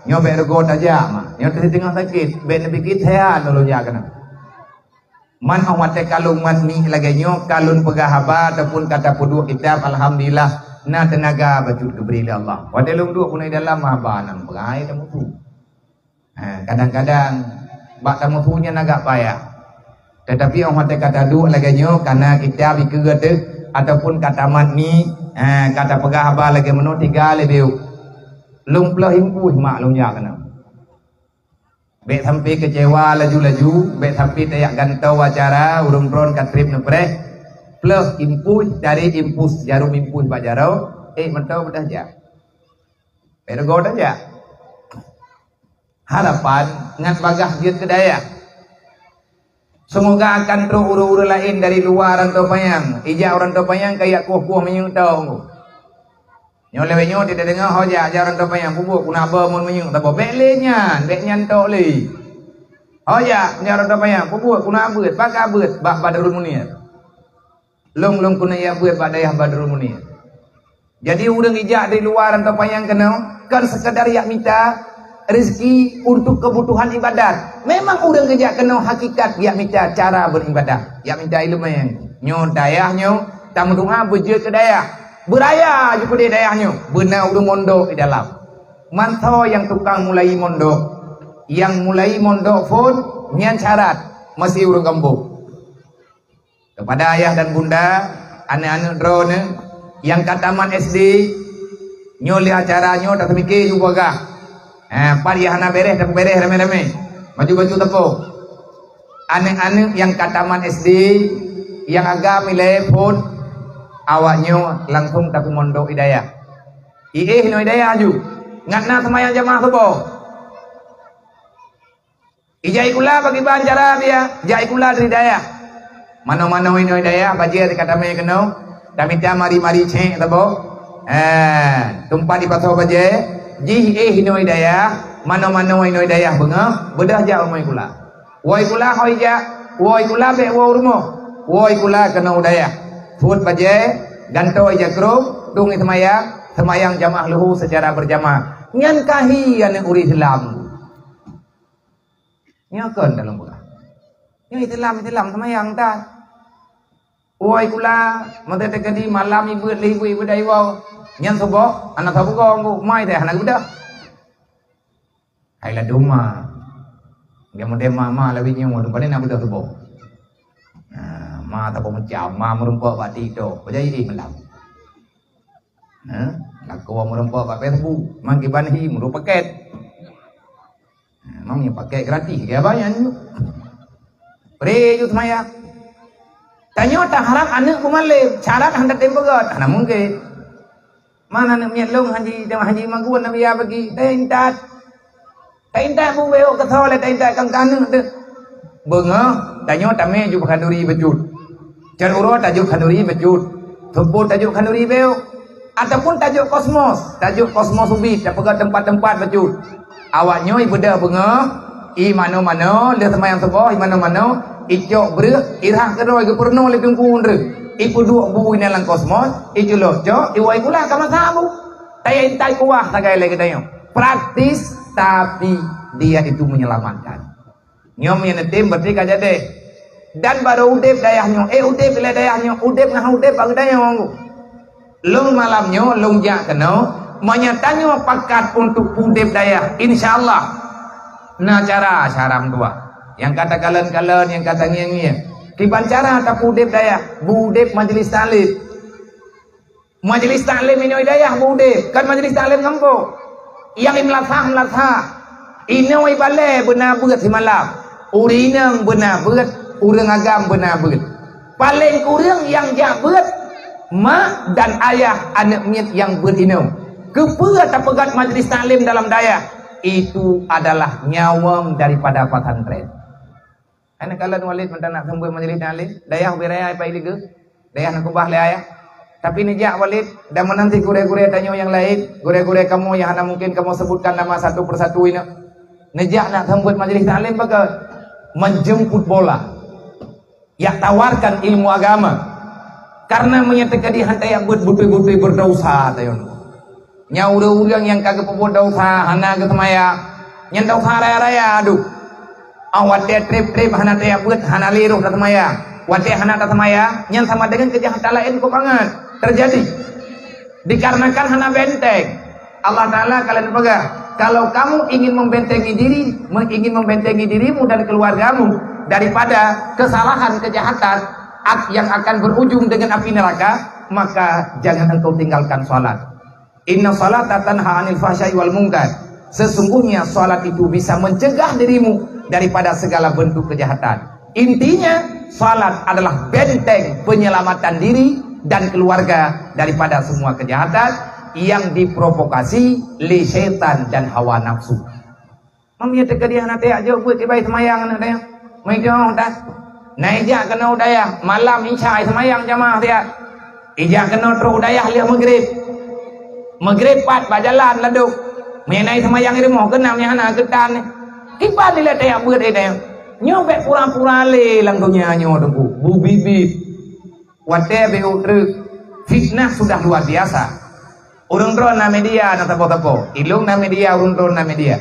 nyo bergo aja mah. Nyo tengah sakit, ben bikit hean dulu ya kana. Man awate kalung man mi lagi nyo kalun pegahaba ataupun kata pudu kitab alhamdulillah na tenaga bajut keberi Allah. Wadelung dua punai dalam haba nang pegai kamu tu. Kadang-kadang bak kamu punya naga payah. Tetapi orang mati kata dua lagi nyo karena kitab ikeut ataupun kata man ni kata pegahaba lagi menu tiga lebih. Lung plah himpuh mak lung ya kana. Bek sampai kecewa laju-laju, bek sampai tayak gantau acara urung pron katrip nepreh plus impuh dari impus jarum impuh bajarau mentau bedah ja ergo dah ja harapan ngan bagah dia kedaya semoga akan terus uru-uru lain dari luar rantau payang ija orang rantau payang kayak kuah-kuah menyung tau nyo lewe nyo tidak dengar hoja ajaran tu payang bubuk kuna ba mun menyung tabo belenya bek nyantok le hoja ajaran tu payang bubuk kuna beut baka beut bak Badrul Munir long kuna ya beut bak dayah Badrul Munir. Jadi urang ijak dari luar tu payang kena kan sekadar yak minta rezeki untuk kebutuhan ibadat. Memang urang ijak kena hakikat yak minta cara beribadah, yak minta ilmu yang nyo dayah nyo tamu doa beje ke dayah beraya juga di dayahnya benar udah mondok di dalam mantau yang tukang mulai mondok pun nyan syarat masih urung kampung kepada ayah dan bunda anak-anak drone yang kataman SD nyo lihat acaranya tak mikir juga gah pariyahana bereh tak bereh rame-rame maju-maju tepuk anak-anak yang kataman SD yang agak milih pun awaknya langsung tapi mondok hidayah Noi daya ju. Ngatna semayang jamaah subuh. Ijai kula bagi bahan cara dia. Jai kula dari daya. Mano-mano noi daya bajir kata me keno. Tamita mari-mari cek tabo. Tumpah di pasau bajir. Ji noi daya. Mano-mano noi daya benga. Bedah ja umai kula. Woi kula hoi ja. Woi kula be wo rumo. Woi kula kena daya. Fut bajir. Ganto aja krum. Dung semayang jamaah luhu secara berjamaah. Nyan kahi yang uri Islam. Nyakan dalam buka. Yang Islam semayang tak. Woi kula mata tekadi malam ibu ibu dai wau. Nyan sobo anak sabu ko mai teh anak budak. Hai la doma. Dia mode mama lawi nyu dum pane nak budak sobo. Ma ta ko macam ma merumpa pak tito. Bajai malam. Laku merumpa pak Facebook, mang kibanhi muru paket. Mang yang paket gratis ke banyak. Pre ju semaya. Tanyo tak harap anak kumale, syarat hendak tempogot. Ana mungkin. Mana nak menyelong haji maguan nabi ya bagi tentat. Tentat bu beo ketole tentat kang kanung tu. Benga, tanyo tame ju khanduri bejut. Jaruro tajuk khanduri bejut. Thumpul tajuk khanduri beo. Ataupun tajuk kosmos ubit dapat tempat-tempat bejut. Awaknya beda benga i mano-mano le semayang subuh i mano-mano icok bre irah kedoi ke purno le tungku ndre ipu dua bu ina lang kosmos icu loco iwai kula kama sabu tay intai kuah tagai le kedayo praktis tapi dia itu menyelamatkan nyom yang tim berarti kaja deh dan baru udep dayahnya udep le dayahnya udep ngah udep bagi dayah long malamnya long jak keno menyatanya pakat untuk udep daya insyaallah nah cara syaram dua yang kata kalen-kalen yang kata ngiang-ngiang kiban cara tak udep daya budep majelis taklim ini daya budep kan majelis taklim ngampo yang melatha ini wai bale benar beut malam urinang benar beut urang agam benar beut paling kurang yang jak beut mak dan ayah anak miet yang berinau kepala tak pegat majlis taklim dalam daya itu adalah nyawang daripada pesantren. Anak kalian walid mentang nak sembuh majlis taklim daya beraya apa ini ke daya nak kubah le ayah tapi ni jak walid dan menanti gure-gure tanya yang lain gure-gure kamu yang hanya mungkin kamu sebutkan nama satu persatu ini nejak nak sembuh majlis taklim bagai menjemput bola ya tawarkan ilmu agama karena menyatakan di hantai yang betul-betul berdosa tayon nya urang yang kagak pebod dosa hana ke semaya nyen dosa raya-raya aduh awat dia trip hana teh beut hana liruh ke semaya wate hana ke semaya nyen sama dengan kejahatan lain kok banget terjadi dikarenakan hana benteng Allah Taala kalian pegang kalau kamu ingin membentengi dirimu dan keluargamu daripada kesalahan kejahatan yang akan berujung dengan api neraka maka jangan engkau tinggalkan salat. Inna salata tanha 'anil fahsya'i wal munkar. Sesungguhnya salat itu bisa mencegah dirimu daripada segala bentuk kejahatan. Intinya salat adalah benteng penyelamatan diri dan keluarga daripada semua kejahatan yang diprovokasi oleh setan dan hawa nafsu. Mami teka dia nak teh aja buat tibai semayang nak teh. Mai jong tak. Naija kena udayah malam isya semayang jamaah dia. Ija kena tru udayah lihat Maghrib pat bajalan laduk. Menai semayang ini mau kena nya hana ketan ni. Kipan ni teh beut ai teh. Nyo be pura-pura le langgonya nyo dengku. Bu bibi. Wate be utruk. Fitnah sudah luar biasa. Urung drone na media na tapo-tapo. Ilung na media urung drone na media.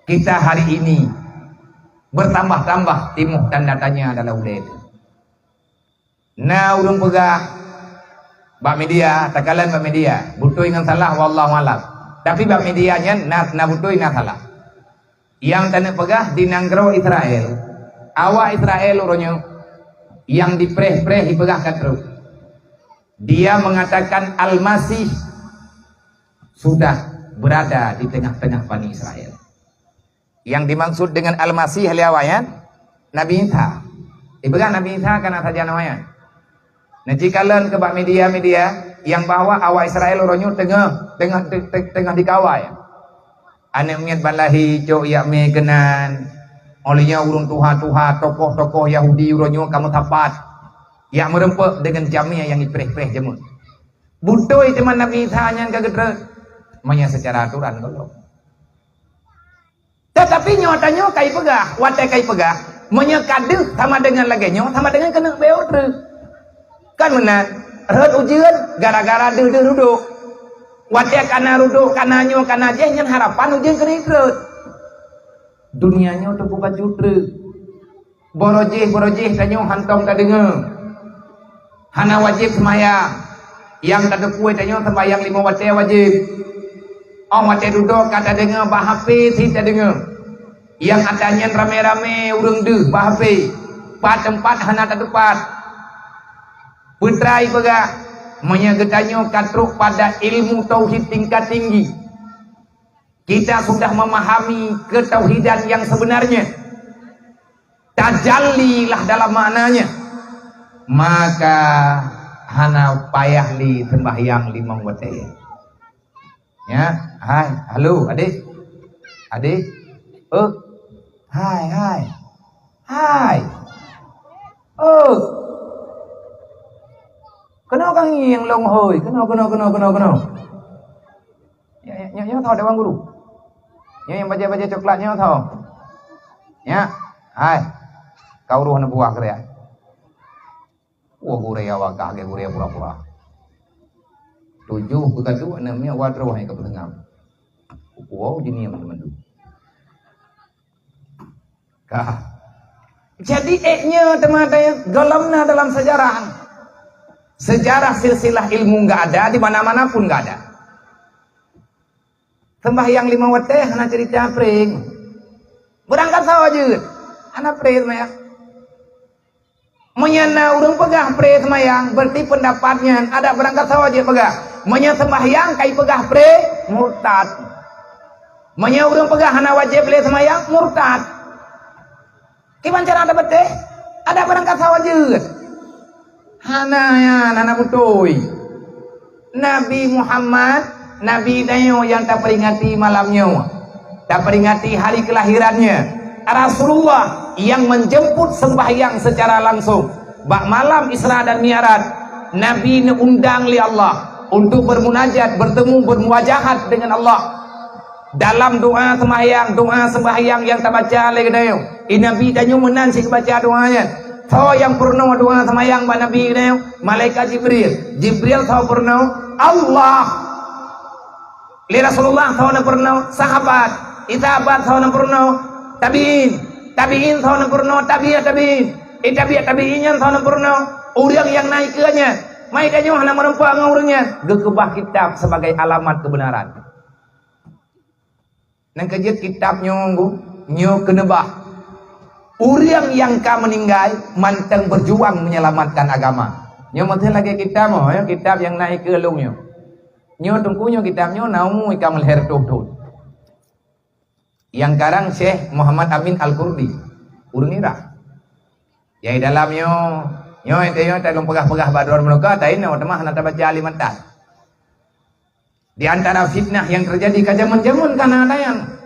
Kita hari ini bertambah-tambah timuh tanda tanya adalah udah itu. Nah urung pegah bak media, takalan bak media, butuh dengan salah wallahu alam. Tapi bak medianya na butuh dengan salah. Yang tanah pegah di nanggro Israel. Awak Israel uronyo yang dipreh-preh dipegahkan terus. Dia mengatakan Al-Masih sudah berada di tengah-tengah Bani Israel. Yang dimaksud dengan Al-Masih liawayan Nabi Isa. Ibegah Nabi Isa kana saja namanya. Nah jikalan ke media-media yang bahwa awak Israel oronyo tengah dikawai. Anak miat balahi cok yak me kenan. Olehnya urung tuha-tuha tokoh-tokoh Yahudi uronyo kamu tapat. Yang merempek dengan jamnya yang ipreh-preh jemut. Butuh itu mana Nabi Isa hanya kagedre. Manya secara aturan kalau. Tetapi nyatanya kai pegah, watai kai pegah, menyekadeh sama dengan lagenya, sama dengan kena beodre. Kan benar. Red ujian gara-gara duduk. Watia kana ruduk kana nyo kana jeh nyen harapan ujian kena dunianya untuk buka jutre. Borojeh tanyo hantom tak dengar. Hana wajib semayang. Yang tak ada kue tanyo sembayang 5 watia wajib. Watia duduk kata dengar bahape si tak dengar. Yang adanya rame-rame urung deh bahape. Pat tempat hana tak tepat. Putrai pegah menyegetanyo katruk pada ilmu tauhid tingkat tinggi. Kita sudah memahami ketauhidan yang sebenarnya. Tajallilah dalam maknanya. Maka hana payah li sembahyang 5 waktu. Ya, hai, halo adik. Adik. Hai. Kena kang yang long hoi, kena. Ya tahu dewan guru. Yang baca coklatnya tahu. Ya, hai. Kau ruh na buah kerja. Gure ya wakah ke gure pura-pura. 7 bukan tu namanya wadro hai ke petengam. Wow jenis teman-teman tu. Kah. Jadi eknya teman-teman galamna dalam sejarah. Sejarah silsilah ilmu enggak ada di mana-mana pun enggak ada. Sembahyang 5 waktu hana cerita pring. Berangkat sawaje. Hana pring semayang. Menyana urung pegah pring semayang, berarti pendapatnya ada berangkat sawaje pegah. Menya sembahyang kai pegah pring murtad. Menya urung pegah hana wajib le semayang murtad. Kiban cara ada bete? Ada berangkat sawaje. Hana putui. Nabi Muhammad, Nabi Dayo yang tak peringati malamnya, tak peringati hari kelahirannya. Rasulullah yang menjemput sembahyang secara langsung. Bak malam Isra dan Mi'raj, Nabi undang li Allah untuk bermunajat, bertemu, bermuajahat dengan Allah. Dalam doa sembahyang yang tak baca oleh Dayo. Nabi Dayo menansi baca doanya. Tahu yang purno doa semayang ba Nabi ini malaikat Jibril tahu purno Allah li Rasulullah tahu na purno sahabat tahu na purno tabiin tahu na purno tabiinnya tahu na purno orang yang naik kenya mai kanyo hana merempak ngurungnya gekebah kitab sebagai alamat kebenaran nang kejit kitab nyo kenebah. Orang yang kau meninggal manteng berjuang menyelamatkan agama. Nyo mesti lagi kitab kitab yang naik ke lungnya. Nyo tungkunya kitabnya naumu ikam leher tuh. Yang karang Syekh Muhammad Amin Al-Qurdi. Urang ira. Yang dalamnya nyo tak pegah-pegah badron menuka tain temah hana baca alimantan. Di antara fitnah yang terjadi ka zaman-zaman kana adayan.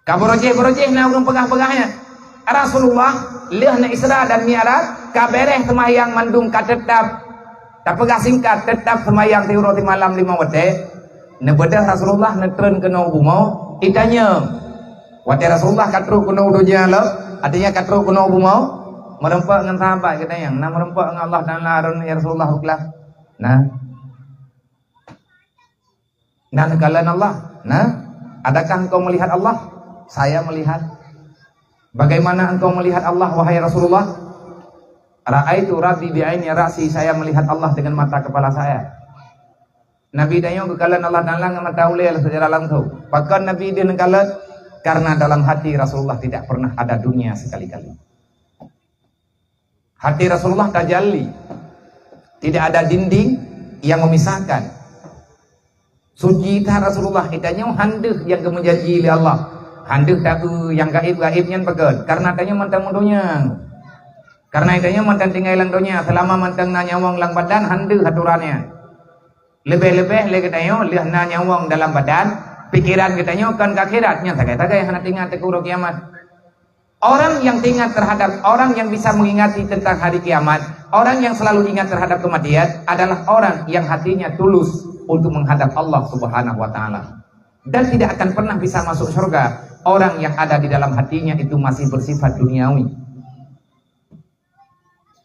Kaborojeh na urung pegah-pegahnya. Rasulullah lehna Isra dan Mi'raj kabereh semayang mandung katetap. Tak pegah singkat tetap semayang tiuro di malam 5 waktu. Nebedah Rasulullah netren kena bumau itanya. Waktu Rasulullah katru kena udunya lo, artinya katru kena bumau merempak dengan sahabat kita yang nah merempak dengan Allah dan larun ya Rasulullah huklah. Nah kalian Allah. Nah, adakah engkau melihat Allah? Saya melihat. Bagaimana engkau melihat Allah wahai Rasulullah? Ra'aitu rabbi bi'aini ra'si, saya melihat Allah dengan mata kepala saya. Nabi dayo kekalan Allah dalang mata ulil secara langsung. Bahkan Nabi dia nekalan karena dalam hati Rasulullah tidak pernah ada dunia sekali-kali. Hati Rasulullah tajalli. Tidak ada dinding yang memisahkan. Suci Rasulullah itanya handeuh yang kemenjanji oleh Allah. Handeuh tahu yang gaib-gaibnya pegat karena tanya mentang-mentangnya Karena itanya mantan tinggal lang donya selama mantan na nyawang lang badan handu haturannya. Lebih-lebih le katanya lihat na nyawang dalam badan, pikiran katanya kan akhiratnya tagay-tagay hanat ingat tekuro kiamat. Orang yang ingat terhadap orang yang bisa mengingati tentang hari kiamat, orang yang selalu ingat terhadap kematian adalah orang yang hatinya tulus untuk menghadap Allah Subhanahu wa taala. Dan tidak akan pernah bisa masuk surga orang yang ada di dalam hatinya itu masih bersifat duniawi.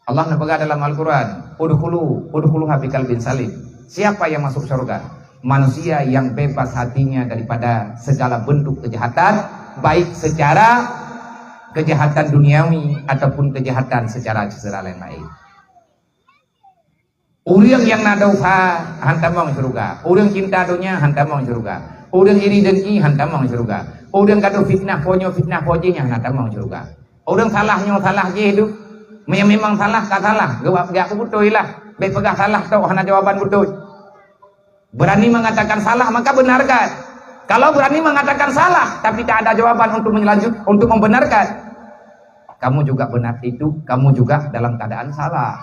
Allah berkata dalam Al-Quran, udkhulu habikal bin salim. Siapa yang masuk surga? Manusia yang bebas hatinya daripada segala bentuk kejahatan, baik secara kejahatan duniawi ataupun kejahatan secara lain-lain. Orang yang nadau hantam mau surga, orang cinta dunia hantam mau surga, orang iri dengki hantam mau surga, orang kado fitnah pojinya hantam mau surga, orang salahnya salah je hidup, memang salah tak salah, gak betul lah, baik pegah salah tau hana jawaban betul. Berani mengatakan salah maka benarkan. Kalau berani mengatakan salah tapi tak ada jawaban untuk membenarkan, kamu juga benar itu, kamu juga dalam keadaan salah.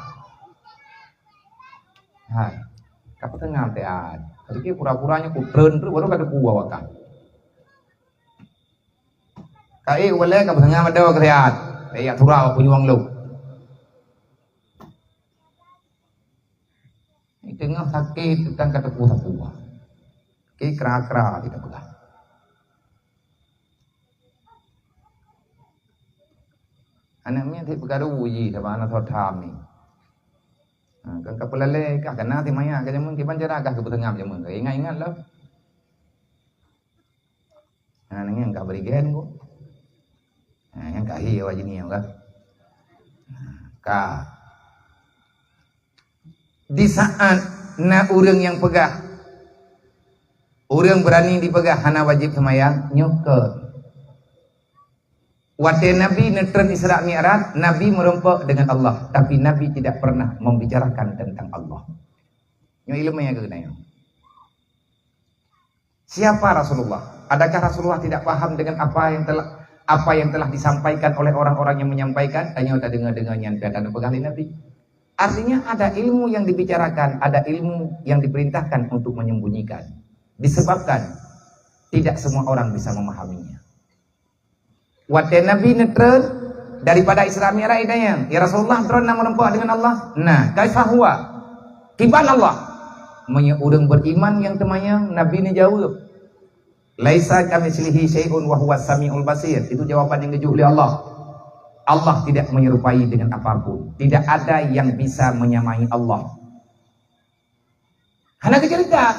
Hai, kamu tengah teat. Jadi pura-puranya ku tren terus baru kada kuwa wakan. Kai wala ka tengah madaw kreat. Kaya turau punyuang lu. Ini tengah sakit tentang kata kuwa. Ki kra-kra tidak pula. Anaknya ti pegadu uji sama anak thotam ni. Kan kapulale kah kena ti maya ka jamun ki banjara kah ke tengah jamun ka ingat lah. Nang ka berigen ko. Yang ka hi wajib ni ka. Ka di saat na urang yang pegah, urang berani dipegah hana wajib semayang nyukur. Waktu Nabi netren Isra Mi'raj, Nabi merompak dengan Allah, tapi Nabi tidak pernah membicarakan tentang Allah. Yang ilmu yang kegenanya. Siapa Rasulullah? Adakah Rasulullah tidak paham dengan apa yang telah disampaikan oleh orang-orang yang menyampaikan? Hanya tak dengar-dengarnya dan pegali Nabi. Artinya ada ilmu yang dibicarakan, ada ilmu yang diperintahkan untuk menyembunyikan. Disebabkan tidak semua orang bisa memahaminya. Waktu Nabi netren daripada Isra Mi'raj idanya, ya Rasulullah pernah merempak dengan Allah. Nah, kaifah huwa? Kiban Allah? Orang beriman yang temannya Nabi ni jawab. Laisa kamitslihi syai'un wa huwas samiul basir. Itu jawaban yang dijuh oleh Allah. Allah tidak menyerupai dengan apapun. Tidak ada yang bisa menyamai Allah. Hana kecerita.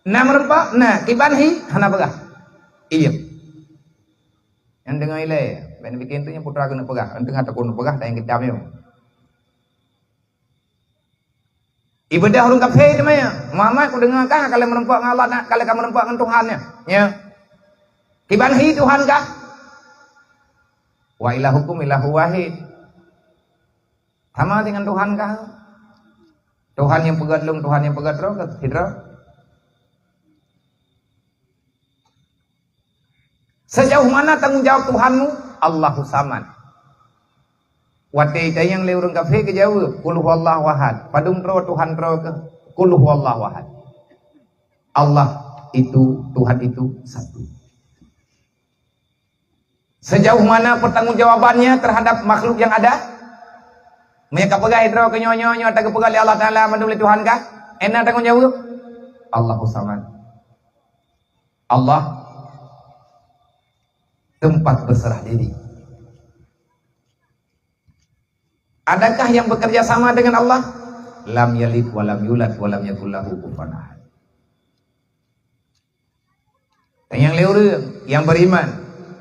Nah merempak, nah kibanhi hana begah. Iya. Yang dengar ile, ben bikin tu yang putra kena pegah, enteng atau kena pegah tak yang kita punya. Ibadah orang kafir tu maya. Muhammad ku dengar kah kalau merempak dengan Allah nak kalau kamu merempak dengan Tuhannya, ya. Kibanhi Tuhan kah? Wa ilahukum ilahu wahid. Sama dengan Tuhan kah? Tuhan yang pegat lung, Tuhan yang pegat roh, hidra. Sejauh mana tanggung jawab Tuhanmu? Allahu samad. Waktu itu yang leurung kafir ke jauh, qul huwallahu ahad. Padum tro Tuhan tro ke qul huwallahu ahad. Allah itu, Tuhan itu satu. Sejauh mana pertanggungjawabannya terhadap makhluk yang ada? Mereka pegai tro ke nyonyo tak pegai Allah Taala manduli Tuhan kah? Enak tanggung jawab? Allahu samad. Allah tempat berserah diri. Adakah yang bekerja sama dengan Allah? Lam yalid wa lam yulad wa lam yakul lahu kufuwan ahad. Dan yang leureuh, yang beriman,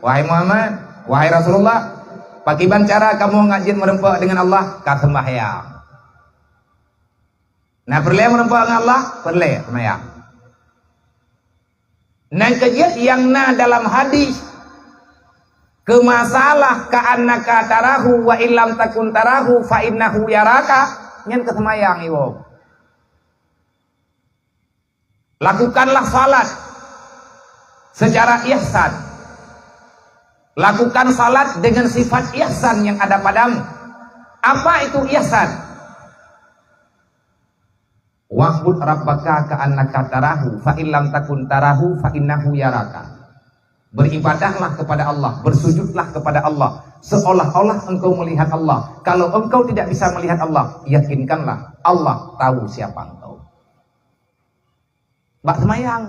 wahai Muhammad, wahai Rasulullah, pakiban cara kamu ngajin merempak dengan Allah, ka sembahyang. Nah, perle merempak dengan Allah, perle sembahyang. Nang kajian yang dalam hadis kemasalah ka'annaka tarahu wa illam takun tarahu fa innahu yaraka nyen kesemayang iwo. Lakukanlah salat secara ihsan. Lakukan salat dengan sifat ihsan yang ada padamu. Apa itu ihsan? Wa'bud rabbaka ka'annaka tarahu fa illam takun tarahu fa innahu yaraka. Beribadahlah kepada Allah, bersujudlah kepada Allah seolah-olah engkau melihat Allah. Kalau engkau tidak bisa melihat Allah, yakinkanlah Allah tahu siapa engkau. Bak semayang.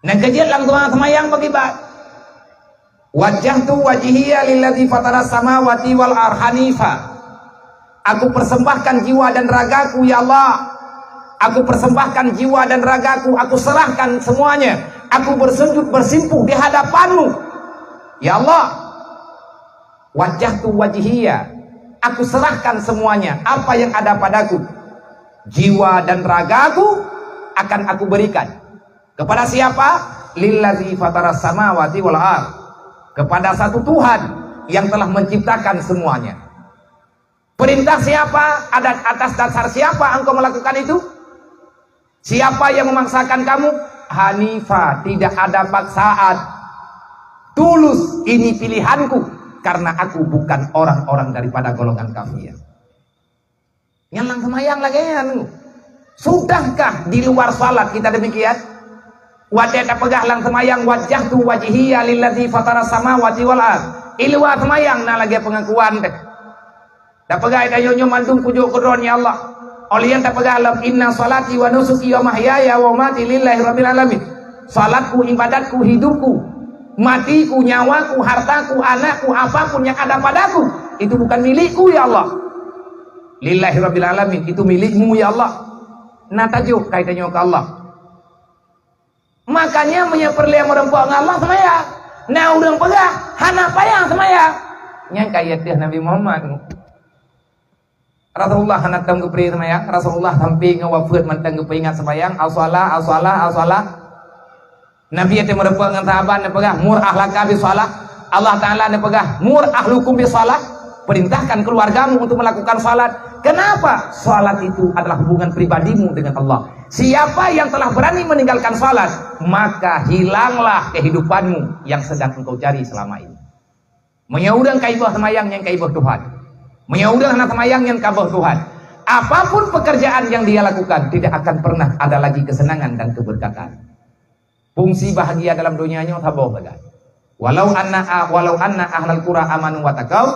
Nang kajian lang semayang bagi bak. Wajjahtu wajhiya lilladzi fatara samawati wal arhanifa. Aku persembahkan jiwa dan ragaku ya Allah. Aku persembahkan jiwa dan ragaku, aku serahkan semuanya. Aku bersujud bersimpuh di hadapanmu ya Allah. Wajjahtu wajhiya, aku serahkan semuanya, apa yang ada padaku. Jiwa dan ragaku akan aku berikan. Kepada siapa? Lillazi fataras samawati wal ardh. Kepada satu Tuhan yang telah menciptakan semuanya. Perintah siapa? Atas dasar siapa engkau melakukan itu? Siapa yang memaksakan kamu? Hanifah, tidak ada paksaan. Tulus, ini pilihanku karena aku bukan orang-orang daripada golongan kafir. Nyalang semayang lagi ya. Sudahkah di luar salat kita demikian? Wadada pegah lang semayang wajjahtu wajhiya lillazi fatara samawati wal ardh. Ilwa semayang na lagi pengakuan deh. Da pegah dayo nyo mandung pujuk kudron ya Allah. Olian tak pegalam inna salati wa nusuki wa mahyaya wa mati lillahi rabbil alamin. Salatku, ibadatku, hidupku, matiku, nyawaku, hartaku, anakku, apapun yang ada padaku itu bukan milikku ya Allah. Lillahi rabbil alamin, itu milikmu ya Allah. Nah tajuk kaitannya ke Allah. Makanya menyeperliang orang puang Allah semaya. Nah orang pegah hana payang semaya. Yang kaya dia Nabi Muhammad. Rasulullah hendak tang kepri semayang. Rasulullah sampai ngawafat mantang kepingat semayang. As-salah, as-salah, as-salah. Nabi itu merepek dengan sahabat nepegah mur ahlaka bi shalah. Allah Taala nepegah mur ahlukum bi shalah. Perintahkan keluargamu untuk melakukan salat. Kenapa? Salat itu adalah hubungan pribadimu dengan Allah. Siapa yang telah berani meninggalkan salat, maka hilanglah kehidupanmu yang sedang engkau cari selama ini. Menyaudang kaibah semayang yang kaibah Tuhan. Menyaudang anak semayang yang kabah Tuhan. Apapun pekerjaan yang dia lakukan, tidak akan pernah ada lagi kesenangan dan keberkatan. Fungsi bahagia dalam dunianya tabah bagai. Walau anna ahlal qura amanu wa taqaw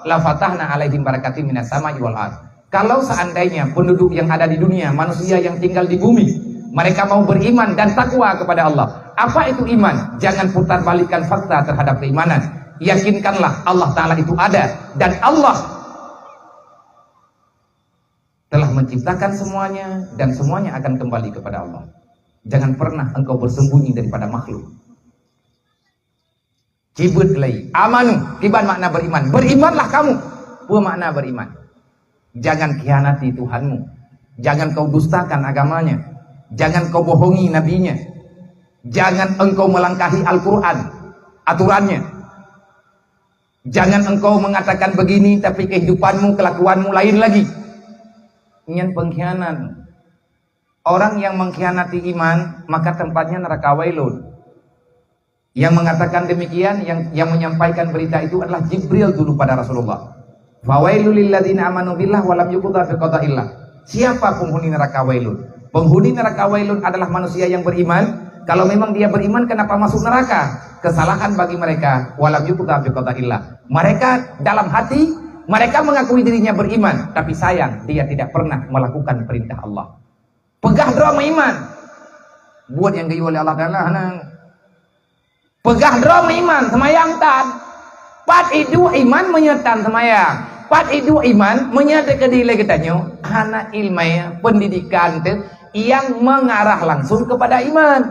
la fatahna alaihim barakatim minas samai wal ardh. Kalau seandainya penduduk yang ada di dunia, manusia yang tinggal di bumi, mereka mau beriman dan takwa kepada Allah. Apa itu iman? Jangan putar balikan fakta terhadap keimanan. Yakinkanlah Allah Ta'ala itu ada dan Allah telah menciptakan semuanya dan semuanya akan kembali kepada Allah. Jangan pernah engkau bersembunyi daripada makhluk. Cibut lagi. Amanu, kiban makna beriman. Berimanlah kamu. Apa makna beriman? Jangan khianati Tuhanmu. Jangan kau dustakan agamanya. Jangan kau bohongi nabinya. Jangan engkau melangkahi Al-Quran, aturannya. Jangan engkau mengatakan begini tapi kehidupanmu, kelakuanmu lain lagi. Ini pengkhianat. Orang yang mengkhianati iman, maka tempatnya neraka wailun. Yang mengatakan demikian, yang menyampaikan berita itu adalah Jibril dulu pada Rasulullah. Fawailul lilladzina amanu billah wa lam yuqda fi qada'illah. Siapa penghuni neraka wailun? Penghuni neraka wailun adalah manusia yang beriman. Kalau memang dia beriman, kenapa masuk neraka? Kesalahan bagi mereka. Wa lam yuqda fi qada'illah. Mereka dalam hati mereka mengakui dirinya beriman, tapi sayang dia tidak pernah melakukan perintah Allah. Pegah drama iman. Buat yang diuji oleh Allah Taala. Pegah drama iman semayang tan. Pat itu iman menyetan semayang. Pat itu iman menyatakan diri katanya anak ilmu pendidikan itu yang mengarah langsung kepada iman.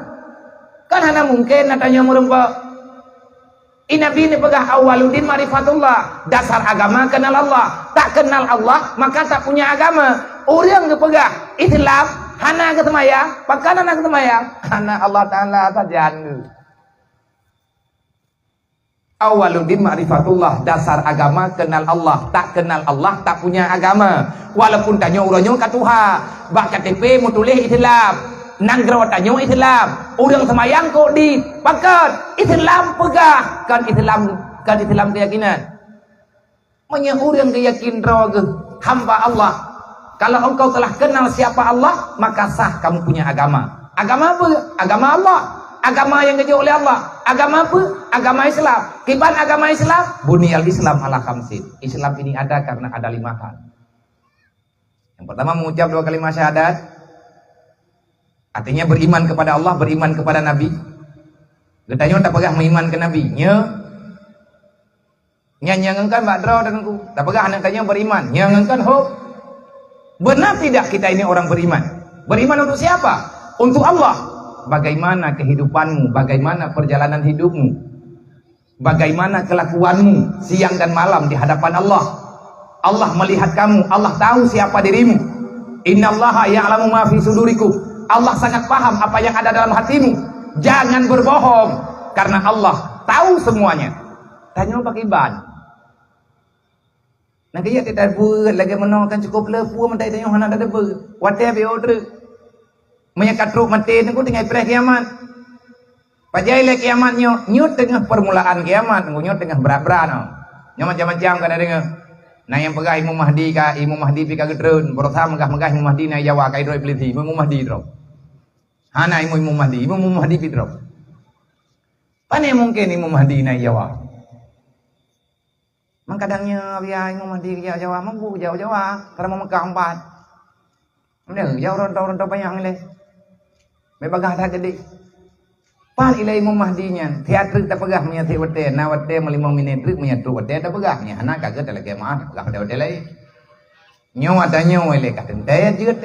Kan hana mungkin natanya merempak. Nabi ini pegah awaludin marifatullah. Dasar agama kenal Allah. Tak kenal Allah maka tak punya agama. Orang yang pegah Islam hana ke semayang. Pakan hana ke semayang. Hana Allah Ta'ala saja. Awaludin marifatullah. Dasar agama kenal Allah. Tak kenal Allah tak punya agama. Walaupun tanya orangnya ke Tuhan. Bak KTP mau tulis Islam. Nang gerawatannya Islam. Orang semayang kok di pakat Islam pegah kan Islam keyakinan. Menyeurang keyakin roge hamba Allah. Kalau engkau telah kenal siapa Allah, maka sah kamu punya agama. Agama apa? Agama Allah. Agama yang diajar oleh Allah. Agama apa? Agama Islam. Kiban agama Islam? Bunyal Islam ala khamsin. Islam ini ada karena ada 5 hal. Yang pertama mengucap 2 kalimat syahadat. Artinya beriman kepada Allah, beriman kepada Nabi. Getanya tak pegah beriman ke Nabi. Nyanyangan badro dan ku. Tak pegah anak tanya beriman. Nyanyangan hope. Benar tidak kita ini orang beriman? Beriman untuk siapa? Untuk Allah. Bagaimana kehidupanmu? Bagaimana perjalanan hidupmu? Bagaimana kelakuanmu siang dan malam di hadapan Allah? Allah melihat kamu. Allah tahu siapa dirimu. Innallaha ya'lamu ma fi sudurikum. Allah sangat paham apa yang ada dalam hatimu. Jangan berbohong, karena Allah tahu semuanya. Tanya pakai ban. Nak dia kita buat lagi menongkan cukup lepu mentai tanya hana ada ber. Wate be order. Menyekat ruk mati ni ku dengan pre kiamat. Pajai le kiamat nyo tengah permulaan kiamat, nyo tengah berat-berat no. Nyo macam-macam kan ada. Nah yang pegah Imam Mahdi ka Imam Mahdi pi ka gedreun, berusaha megah-megah Imam Mahdi na Jawa ka idroi peliti, Imam Mahdi drop. Hana Imam Mahdi pi drop. Pane mungkin Imam Mahdi na Jawa. Mangkadangnya biar Imam Mahdi ke Jawa, mampu Jawa, karena mau Mekah 4. Benar, jauh rontau-rontau banyak ni. Membagah dah jadi. Pal ilai Imam Mahdinya, teater tak pegah punya teater, na wate 5 minit truk punya truk wate tak pegah punya. Anak kagak tak lagi mah, pegah dah wate lai. Nyawa tanya oleh kata daya jeut.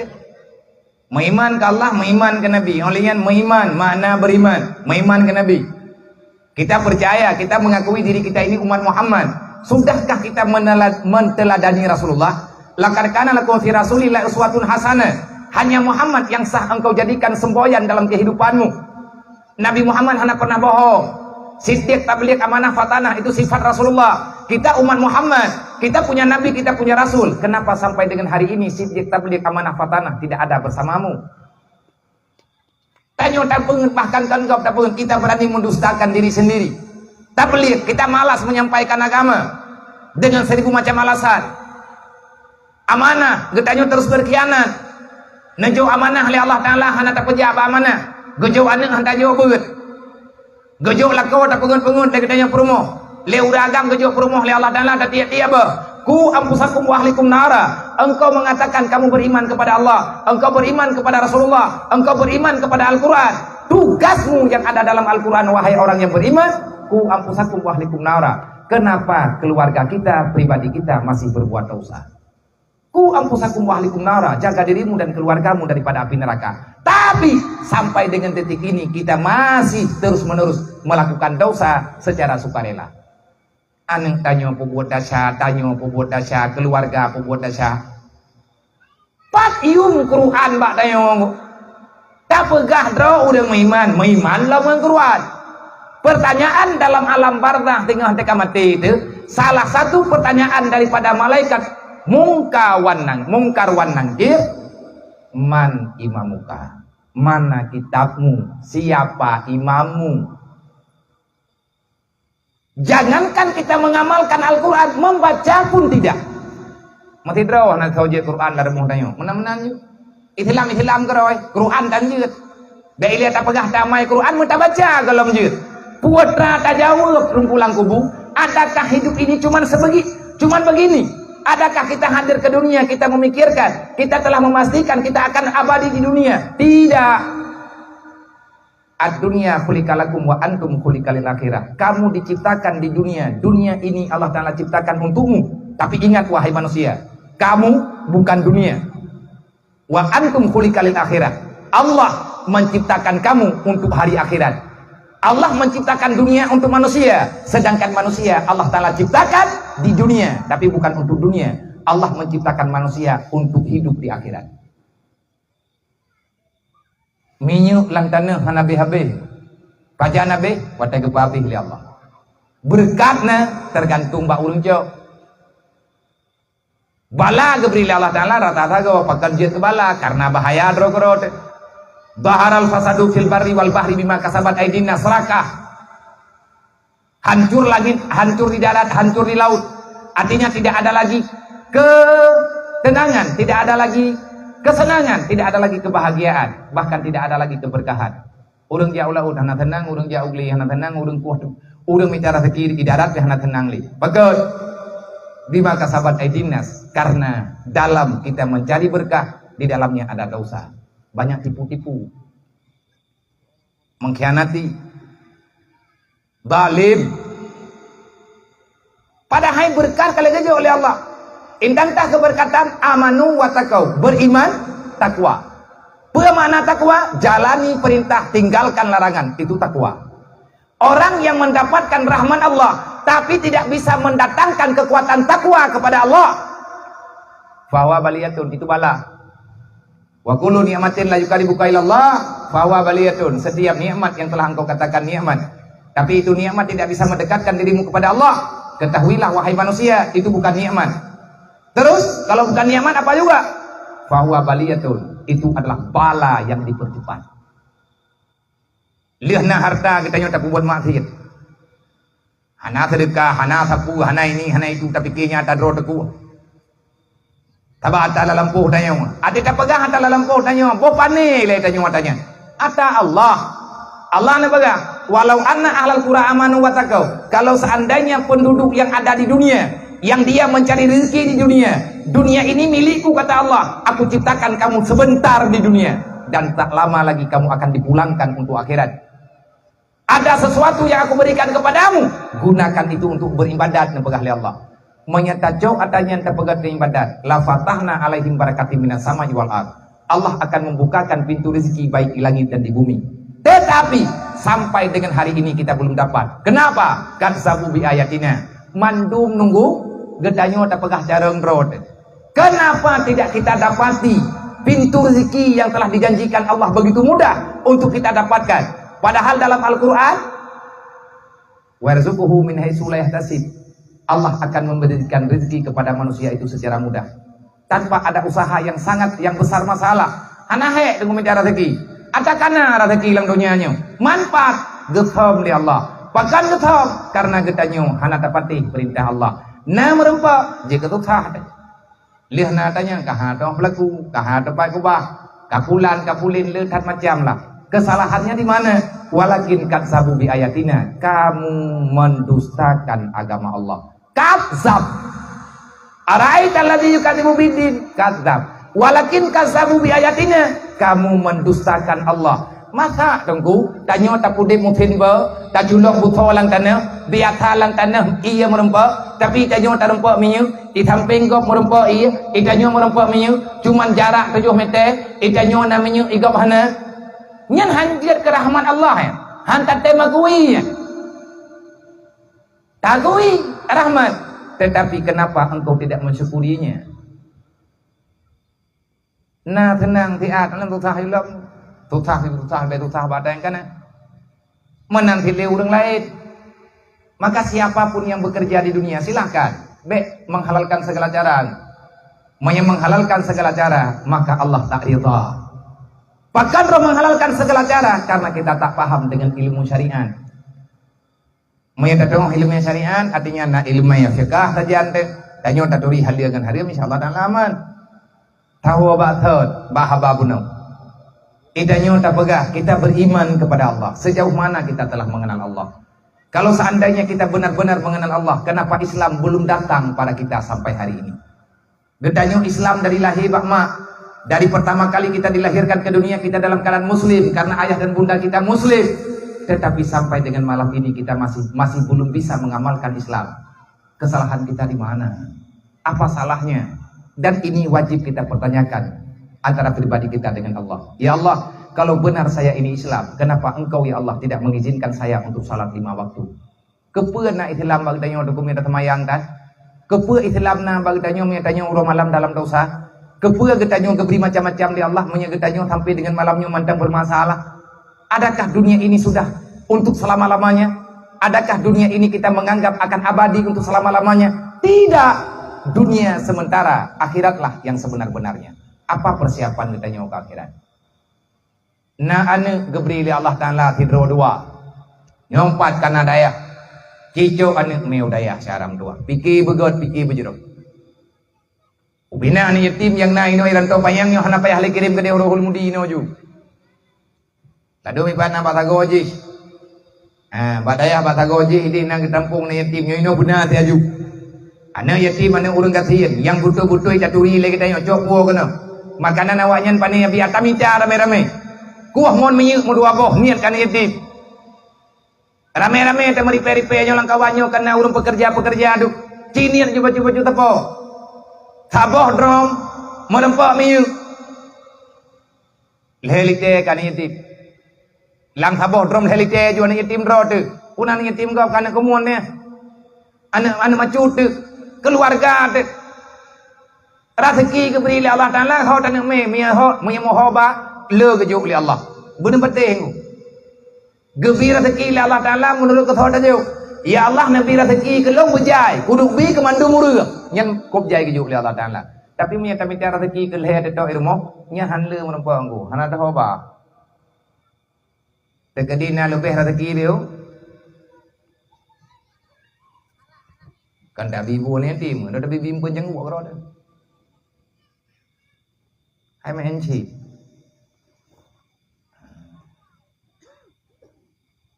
Meiman ke Allah, meiman ke Nabi. Olian meiman, makna beriman, meiman ke Nabi. Kita percaya, kita mengakui diri kita ini umat Muhammad. Sudahkah kita menteladani Rasulullah? Laqad kana lakum fi Rasulillahi uswatun hasanah. Hanya Muhammad yang sah engkau jadikan semboyan dalam kehidupanmu. Nabi Muhammad hanya pernah bohong. Siddiq, tabligh, amanah, fatanah, itu sifat Rasulullah. Kita umat Muhammad, kita punya Nabi, kita punya Rasul. Kenapa sampai dengan hari ini siddiq, tabligh, amanah, fatanah tidak ada bersamamu? Tanya tak pengen, bahkan kan kau tak pengen, kita berani mendustakan diri sendiri. Tabligh, kita malas menyampaikan agama dengan 1000 macam alasan. Amanah, getanya terus berkhianat. Najau amanah oleh Allah Ta'ala, hana tak peja apa amanah. Gejau anak hantar jauh beut. Gejau lakau tak pengun-pengun tak getanya perumoh. Leu ragam gejau perumoh oleh Allah Ta'ala tak tiap-tiap bah. Ku ampusakum wa ahlikum nara. Engkau mengatakan kamu beriman kepada Allah, engkau beriman kepada Rasulullah, engkau beriman kepada Al-Quran. Tugasmu yang ada dalam Al-Quran, wahai orang yang beriman, ku ampusakum wa ahlikum nara. Kenapa keluarga kita, pribadi kita masih berbuat dosa? Ku ampusakum wa ahlikum nara, jaga dirimu dan keluargamu daripada api neraka. Tapi sampai dengan detik ini kita masih terus-menerus melakukan dosa secara sukarela. Aneng tanya pembuat dasar, keluarga pembuat dasar. Pat ium Quran bak tanya. Tak pegah dro udah meiman lah Quran. Pertanyaan dalam alam barzah tengah teka mati itu, salah satu pertanyaan daripada malaikat mungkar wan nangkir, man imamuka, mana kitabmu, siapa imammu. Jangankan kita mengamalkan Al-Quran, membaca pun tidak. Mati draw nak kau je Quran dari muhtanya, menang-menang je. Islam keroi, Quran dan je. Dah lihat apa gah damai Quran, muta baca kalau je. Putra tak jauh rumpulang kubu. Adakah hidup ini cuman begini? Adakah kita hadir ke dunia, kita memikirkan, kita telah memastikan kita akan abadi di dunia? Tidak. Ad-dunya khuliqalakum wa antum khuliqalil akhirah. Kamu diciptakan di dunia. Dunia ini Allah Ta'ala ciptakan untukmu. Tapi ingat wahai manusia, kamu bukan dunia. Wa antum khuliqalil akhirah. Allah menciptakan kamu untuk hari akhirat. Allah menciptakan dunia untuk manusia, sedangkan manusia Allah Ta'ala ciptakan di dunia, tapi bukan untuk dunia. Allah menciptakan manusia untuk hidup di akhirat. Minyu lang tanah hanabi habis, pajak nabi watai kepapi oleh Allah. Berkatnya tergantung bak urung jauh. Bala geberi Allah Ta'ala rata-rata gawa pakan jet bala karena bahaya drogorot. Baharal fasadu fil barri wal bahri bima kasabat aydin nasrakah. Hancur langit, hancur di darat, hancur di laut. Artinya tidak ada lagi ketenangan, tidak ada lagi kesenangan, tidak ada lagi kebahagiaan, bahkan tidak ada lagi keberkahan. Urang jauh laut hana tenang, urang jauh li hana tenang, urang kuat, urang bicara rezeki di darat hana tenang li. Bagus. Di maka sahabat Aidimnas, karena dalam kita mencari berkah, di dalamnya ada dosa. Banyak tipu-tipu, mengkhianati, zalim. Padahal berkah kalau gaji oleh Allah. Indangkah keberkatan amanu wa taqau, beriman, takwa. Apa makna takwa? Jalani perintah, tinggalkan larangan, itu takwa. Orang yang mendapatkan rahmat Allah tapi tidak bisa mendatangkan kekuatan takwa kepada Allah, bahwa baliyatun, itu bala. Wa kullu ni'matin la yukaribuka ilallah bahwa baliyatun, setiap nikmat yang telah engkau katakan nikmat tapi itu nikmat tidak bisa mendekatkan dirimu kepada Allah, ketahuilah wahai manusia, itu bukan nikmat. Terus kalau bukan nikmat apa juga? Bahwa baliyatun, itu adalah bala yang dipercepat. Lihatlah harta kita nyata buat maksiat. Hana sedekah, hana sapu, hana ini, hana itu, tapi kayaknya ada rodaku. Taba ata la lampuh tanya. Ada tak pegang ata la lampuh tanya. Bo pane le tanya matanya. Ata Allah. Allah ne pegang. Walau anna ahlal qura amanu wa taqau. Kalau seandainya penduduk yang ada di dunia, yang dia mencari rezeki di dunia, dunia ini milikku kata Allah. Aku ciptakan kamu sebentar di dunia dan tak lama lagi kamu akan dipulangkan untuk akhirat. Ada sesuatu yang aku berikan kepadamu, gunakan itu untuk beribadat dan oleh Allah. Menyatajau adanya yang terpegat dengan ibadat, la fatahna alaihim barakatim minas samai wal ard. Allah akan membukakan pintu rezeki baik di langit dan di bumi. Tetapi sampai dengan hari ini kita belum dapat. Kenapa? Kadzabu bi ayatina. Mandum nunggu gedanyo terpegah jarang road. Kenapa tidak kita dapati pintu rezeki yang telah dijanjikan Allah begitu mudah untuk kita dapatkan? Padahal dalam Al-Quran, warzuquhu min haitsu la yahtasib, Allah akan memberikan rezeki kepada manusia itu secara mudah, tanpa ada usaha yang besar masalah. Hanahe dengan mencari rezeki, atakana rezeki lang dunianya, manfaat gethom di Allah, bahkan gethom karena getanyo hana dapati perintah Allah. Na merempa jika tukah, lihat natanya kahado pelaku, kahado pai kubah, kapulin lekat macam lah. Kesalahannya di mana? Walakin kadzabu bi ayatina, kamu mendustakan agama Allah. Kadzab. Araita alladzi yukadzibu biddin, kadzab. Walakin kadzabu bi ayatina, kamu mendustakan Allah. Masa tunggu tanyo tapudip muthin ba, tajulok buto lang tanah, biata lang tanah iya merempa, tapi tanyo tak rempa minyu, di samping gop merempa iya, itanyo merempa minyu, cuman jarak 7 meter, itanyo na minyu igop hana. Nyan hanjir ke rahmat Allah ya. Hantar tema kui ya. Takui rahmat. Tetapi kenapa engkau tidak mensyukurinya? Nah tenang tiat nan tutah hilap. Tutah badang kan. Menanti urang lain. Maka siapapun yang bekerja di dunia silahkan menghalalkan segala cara. Menghalalkan segala cara, maka Allah tak ridha. Bahkan roh menghalalkan segala cara karena kita tak paham dengan ilmu syariat. Menyatakan ilmu syariat artinya na ilmu yang fiqh saja ante. Tanyo taturi haliagan hari insyaallah dan aman. Tahu bathot bahababunau. Idanyo tak pegah kita beriman kepada Allah. Sejauh mana kita telah mengenal Allah? Kalau seandainya kita benar-benar mengenal Allah, kenapa Islam belum datang pada kita sampai hari ini? Gedanyo Islam dari lahir bakma. Dari pertama kali kita dilahirkan ke dunia kita dalam keadaan muslim karena ayah dan bunda kita muslim, tetapi sampai dengan malam ini kita masih belum bisa mengamalkan Islam. Kesalahan kita di mana? Apa salahnya? Dan ini wajib kita pertanyakan antara pribadi kita dengan Allah. Ya Allah, kalau benar saya ini Islam, kenapa engkau ya Allah tidak mengizinkan saya untuk salat 5 waktu? Kepeuna Islam bagdanya dokumen temayang kan? Kepe Islam na bagdanya menyatanya urang malam dalam dosa? Kepuga getanyo keberi macam-macam di Allah, menyegetanyo sampai dengan malamnya mantang bermasalah. Adakah dunia ini sudah untuk selama-lamanya? Adakah dunia ini kita menganggap akan abadi untuk selama-lamanya? Tidak. Dunia sementara, akhiratlah yang sebenar-benarnya. Apa persiapan getanyo ke akhirat? Na ane geberi li Allah Ta'ala tidro dua. Nyompat karena daya. Cicok anak meu dayah syaram tua. Pikir begot, pikir berjeruk. Ubina ni yatim yang naik no iran tau payang nyo hana payah le kirim ke dia Rohul Mudi no ju. Tadu mi pana batagoji. Badayah batagoji ini nang tampung ni yatim nyo ino benar ti aju. Anak yatim anak urang kasihan yang butuh-butuh caturi le kita nyo copo kena. Makanan awaknya pani abi atamita rame-rame. Kuah mon menyuk mo dua boh niat kan yatim. Rame-rame te meripe-ripe nyo lang kawanyo kana urang pekerja-pekerja aduk. Cinian coba-coba tepo. Saboh drom melempak miu lelite kan yatim lang saboh drom lelite ju anak yatim dro tu unan yatim kau kana kemuan ne anak macut tu keluarga tu rezeki keberi oleh Allah Taala kau tak nak mia moho ba le kejuk oleh Allah benar penting gebira rezeki oleh Allah Taala menurut kau dah ya Allah nabi rezeki ke long bejai kuduk bi ke mandu murug nyan kop jai ke juk oleh Allah Taala tapi punya kami tiada rezeki ke leher tok irmo nya han le menempa anggu hana dah hoba tekadina lebih rezeki dia kan dak bibu ni tim dak bibi pun jang buat ro dah hai men chi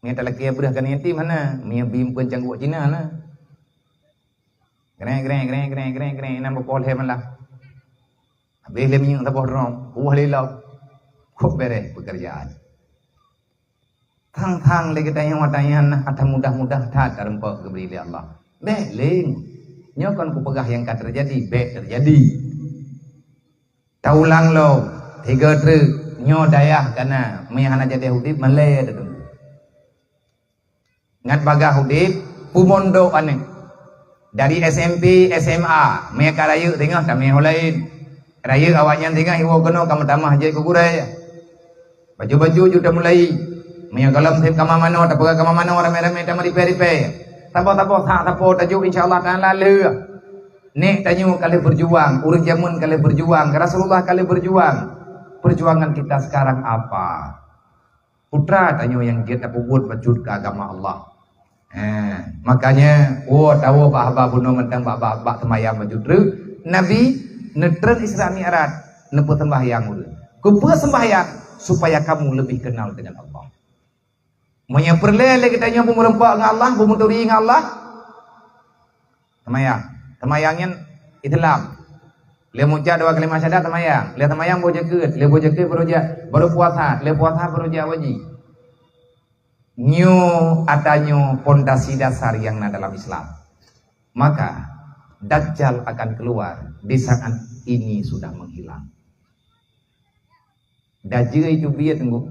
ni tak lagi berah kan yatim mana mi bim pun jang buat Cina na greng nam pol he malah habis le mi tak bohong le lau kok beres pekerjaan thang le kita yang watayan ada mudah-mudah tak terempak keberi oleh Allah beling nyo kan ku pegah yang kat terjadi terjadi taulang lo tiga tru nyo dayah kana mi hana jadi hudip male tu ngat bagah hudip pumondo ane dari SMP SMA mereka raya tengah kami lain raya awaknya tengah iwo kena kamu tamah je kukurai baju-baju sudah mulai mereka kalam tim kama mano tak kama mano rame-rame tak meripe-ripe tapo tajuk insyaallah taala le nek tanyu kali berjuang urang jamun kali berjuang Rasulullah kali berjuang perjuangan kita sekarang apa putra tanyu yang kita puput wujud ke agama Allah. Makanya tahu bahwa bunuh mentang bak sembahyang majudru Nabi netren Isra Mi'raj nepu sembahyang ulu. Kupu sembahyang supaya kamu lebih kenal dengan Allah. Monya perle kita nyobu merempak dengan Allah, bumuturi dengan Allah. Sembayangnya Islam. Le muja dua kalimat syahadat sembayang. Le sembayang bo jaket baru puasa, le puasa baru wajib. Nyo adanya pondasi dasar yang ada dalam Islam, maka Dajjal akan keluar di saat ini sudah menghilang. Dajjal itu biar tunggu,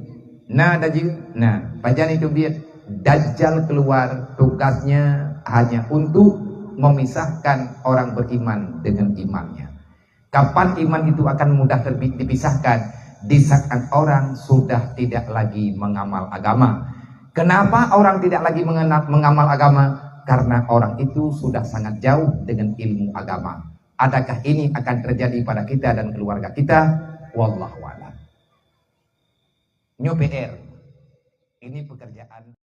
panjang itu biar Dajjal keluar tugasnya hanya untuk memisahkan orang beriman dengan imannya. Kapan iman itu akan mudah dipisahkan? Di saat orang sudah tidak lagi mengamal agama. Kenapa orang tidak lagi mengamal agama? Karena orang itu sudah sangat jauh dengan ilmu agama. Adakah ini akan terjadi pada kita dan keluarga kita? Wallahu a'lam. Nyo PR. Ini pekerjaan